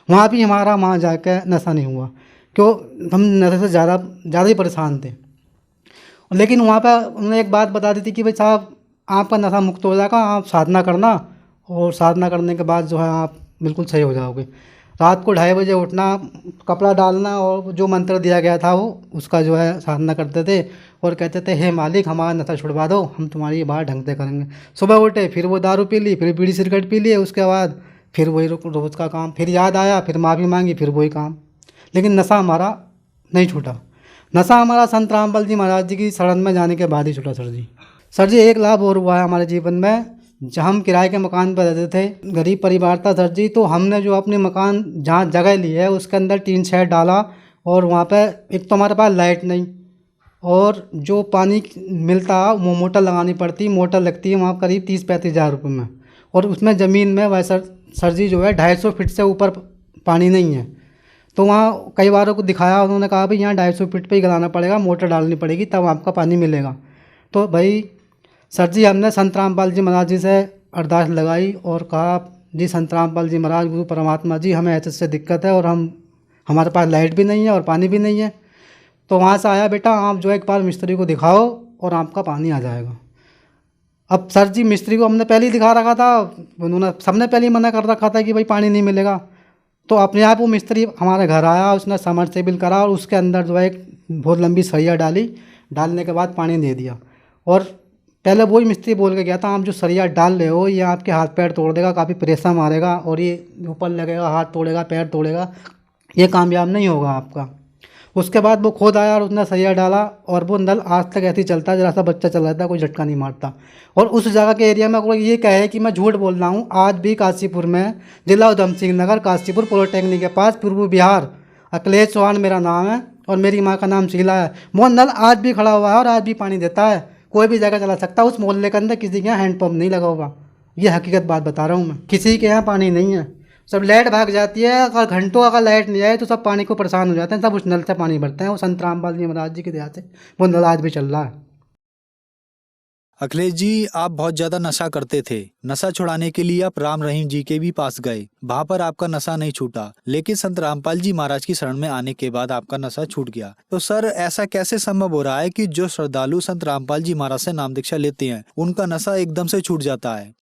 E: वहाँ भी हमारा वहाँ जाकर नशा नहीं हुआ, क्यों, हम नशे से ज़्यादा ही परेशान थे। लेकिन वहाँ पर उन्होंने एक बात बता दी थी कि भाई साहब आपका नशा मुक्त हो जाएगा, आप साधना करना और साधना करने के बाद जो है आप बिल्कुल सही हो जाओगे। रात को 2:30 बजे उठना, कपड़ा डालना और जो मंत्र दिया गया था वो उसका जो है साधना करते थे और कहते थे हे मालिक हमारा नशा छुड़वा दो, हम तुम्हारी ये बात ढंग से करेंगे। सुबह उठे फिर वो दारू पी ली, फिर बीड़ी सिगरेट पी लिए, उसके बाद फिर वही रोज़ का काम, फिर याद आया, फिर माफ़ी मांगी, फिर वही काम। लेकिन नशा हमारा नहीं छूटा। नशा हमारा संत रामपाल जी महाराज जी की शरण में जाने के बाद ही छूटा। सर जी एक लाभ और हुआ है हमारे जीवन में। जब हम किराए के मकान पर रहते थे, गरीब परिवार था सर जी, तो हमने जो अपने मकान जहाँ जगह ली है उसके अंदर टीन शेड डाला और वहाँ पे एक तो हमारे पास लाइट नहीं और जो पानी मिलता वो मोटर लगानी पड़ती, मोटर लगती है वहाँ करीब 30-35 हज़ार रुपये में, और उसमें ज़मीन में वैसा सर जी जो है 250 फीट से ऊपर पानी नहीं है। तो वहाँ कई बारों को दिखाया, उन्होंने कहा भाई यहाँ 250 फीट पे ही गलाना पड़ेगा, मोटर डालनी पड़ेगी तब आपका पानी मिलेगा। तो भाई सर जी हमने संत रामपाल जी महाराज जी से अरदास लगाई और कहा जी संत रामपाल जी महाराज गुरु परमात्मा जी हमें ऐसे दिक्कत है और हमारे पास लाइट भी नहीं है और पानी भी नहीं है। तो वहाँ से आया बेटा आप जो है एक बार मिस्त्री को दिखाओ और आपका पानी आ जाएगा। अब सर जी मिस्त्री को हमने पहले ही दिखा रखा था, उन्होंने सबने पहले ही मना कर रखा था कि भाई पानी नहीं मिलेगा। तो अपने आप वो मिस्त्री हमारे घर आया, उसने समरसेबिल करा और उसके अंदर जो है एक बहुत लंबी सरिया डाली, डालने के बाद पानी दे दिया। और पहले वही मिस्त्री बोल के गया था आप जो सरिया डाल रहे हो ये आपके हाथ पैर तोड़ देगा, काफ़ी प्रेशर मारेगा और ये ऊपर लगेगा, हाथ तोड़ेगा, पैर तोड़ेगा, ये कामयाब नहीं होगा आपका। उसके बाद वो खुद आया और उसने सरिया डाला और वो नल आज तक ऐसे ही चलता है, जरा सा बच्चा चल रहा था, कोई झटका नहीं मारता। और उस जगह के एरिया में कोई ये कहे कि मैं झूठ बोल रहा हूँ, आज भी काशीपुर में, जिला उधम सिंह नगर, काशीपुर पॉलिटेक्निक के पास, पूर्व बिहार, अखिलेश चौहान मेरा नाम है और मेरी माँ का नाम शीला है। वो नल आज भी खड़ा हुआ है और आज भी पानी देता है, कोई भी जगह चला सकता है। उस मोहल्ले के अंदर किसी के यहाँ हैंडपम्प नहीं लगा हुआ, ये हकीकत बात बता रहा हूँ मैं। किसी के यहाँ पानी नहीं है, सब लाइट भाग जाती है, अगर घंटों अगर लाइट नहीं आए तो सब पानी को परेशान हो जाते हैं, सब उस नल से पानी भरते हैं। वो संत रामपाल जी महाराज जी की दया से वो नल आज भी चल रहा है।
D: अखिलेश जी आप बहुत ज्यादा नशा करते थे, नशा छुड़ाने के लिए आप राम रहीम जी के भी पास गए, वहां पर आपका नशा नहीं छूटा, लेकिन संत रामपाल जी महाराज की शरण में आने के बाद आपका नशा छूट गया। तो सर ऐसा कैसे संभव हो रहा है कि जो श्रद्धालु संत रामपाल जी महाराज से नाम दीक्षा लेते हैं उनका नशा एकदम से छूट जाता है?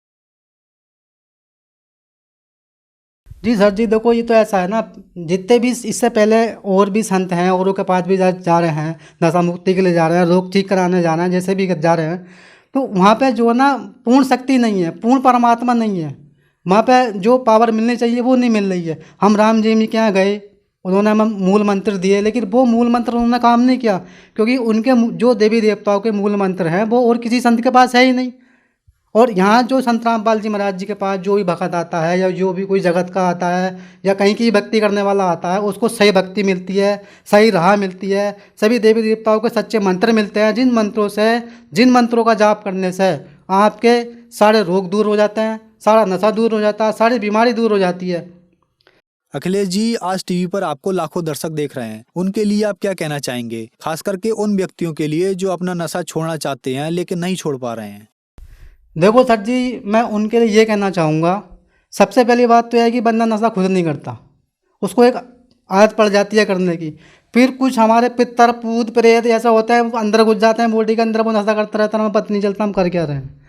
E: जी सर जी देखो ये तो ऐसा है ना, जितने भी इससे पहले और भी संत हैं, औरों के पास भी जा रहे हैं, नशा मुक्ति के लिए जा रहे हैं, रोग ठीक कराने जा रहे हैं, जैसे भी जा रहे हैं, तो वहाँ पे जो है ना पूर्ण शक्ति नहीं है, पूर्ण परमात्मा नहीं है, वहाँ पे जो पावर मिलनी चाहिए वो नहीं मिल रही है। हम राम जी में क्या गए, उन्होंने हमें मूल मंत्र दिए, लेकिन वो मूल मंत्र उन्होंने काम नहीं किया, क्योंकि उनके जो देवी देवताओं के मूल मंत्र हैं वो और किसी संत के पास है ही नहीं। और यहाँ जो संत रामपाल जी महाराज जी के पास जो भी भक्त आता है या जो भी कोई जगत का आता है या कहीं की भक्ति करने वाला आता है, उसको सही भक्ति मिलती है, सही राह मिलती है, सभी देवी देवताओं के सच्चे मंत्र मिलते हैं, जिन मंत्रों का जाप करने से आपके सारे रोग दूर हो जाते हैं, सारा नशा दूर हो जाता है, सारी बीमारी दूर हो जाती है।
D: अखिलेश जी आज टीवी पर आपको लाखों दर्शक देख रहे हैं, उनके लिए आप क्या कहना चाहेंगे, खास करके उन व्यक्तियों के लिए जो अपना नशा छोड़ना चाहते हैं लेकिन नहीं छोड़ पा रहे हैं?
E: देखो सर जी मैं उनके लिए ये कहना चाहूँगा, सबसे पहली बात तो यह है कि बंदा नशा खुद नहीं करता, उसको एक आदत पड़ जाती है करने की। फिर कुछ हमारे पितर पूत प्रेत ऐसा होता है वो अंदर घुस जाते हैं बॉडी के अंदर, वो नशा करता रहता है, हमें पता नहीं चलता हम कर क्या रहे हैं।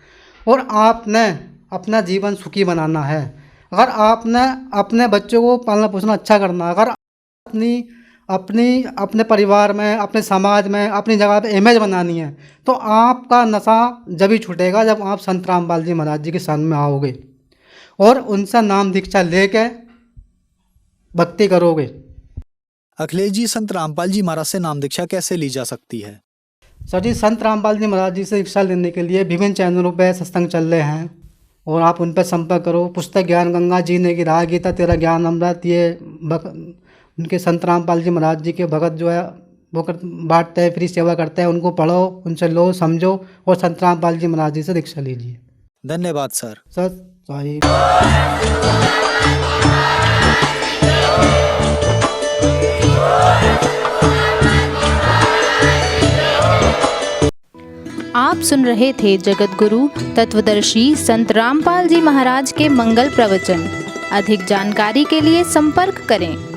E: और आपने अपना जीवन सुखी बनाना है, अगर आपने अपने बच्चों को पालना पोसना अच्छा करना, अगर अपने परिवार में, अपने समाज में, अपनी जगह पे इमेज बनानी है, तो आपका नशा जब ही छूटेगा जब आप संत रामपाल जी महाराज जी के शरण में आओगे और उनसे नाम दीक्षा लेके भक्ति करोगे।
D: अखिलेश जी संत रामपाल जी महाराज से नाम दीक्षा कैसे ली जा सकती है?
E: सर जी संत रामपाल जी महाराज जी से दीक्षा लेने के लिए विभिन्न चैनलों पर सत्संग चल रहे हैं और आप उन पर संपर्क करो। पुस्तक ज्ञान गंगा, जीने की राह, गीता तेरा ज्ञान अमृत, ये उनके संत रामपाल जी महाराज जी के भगत जो है वो बांटते हैं, फ्री सेवा करते हैं, उनको पढ़ो, उनसे लो, समझो और संत रामपाल जी महाराज जी से दीक्षा लीजिए।
D: धन्यवाद सर।
E: साहिब।
F: आप सुन रहे थे जगत गुरु तत्वदर्शी संत रामपाल जी महाराज के मंगल प्रवचन। अधिक जानकारी के लिए संपर्क करें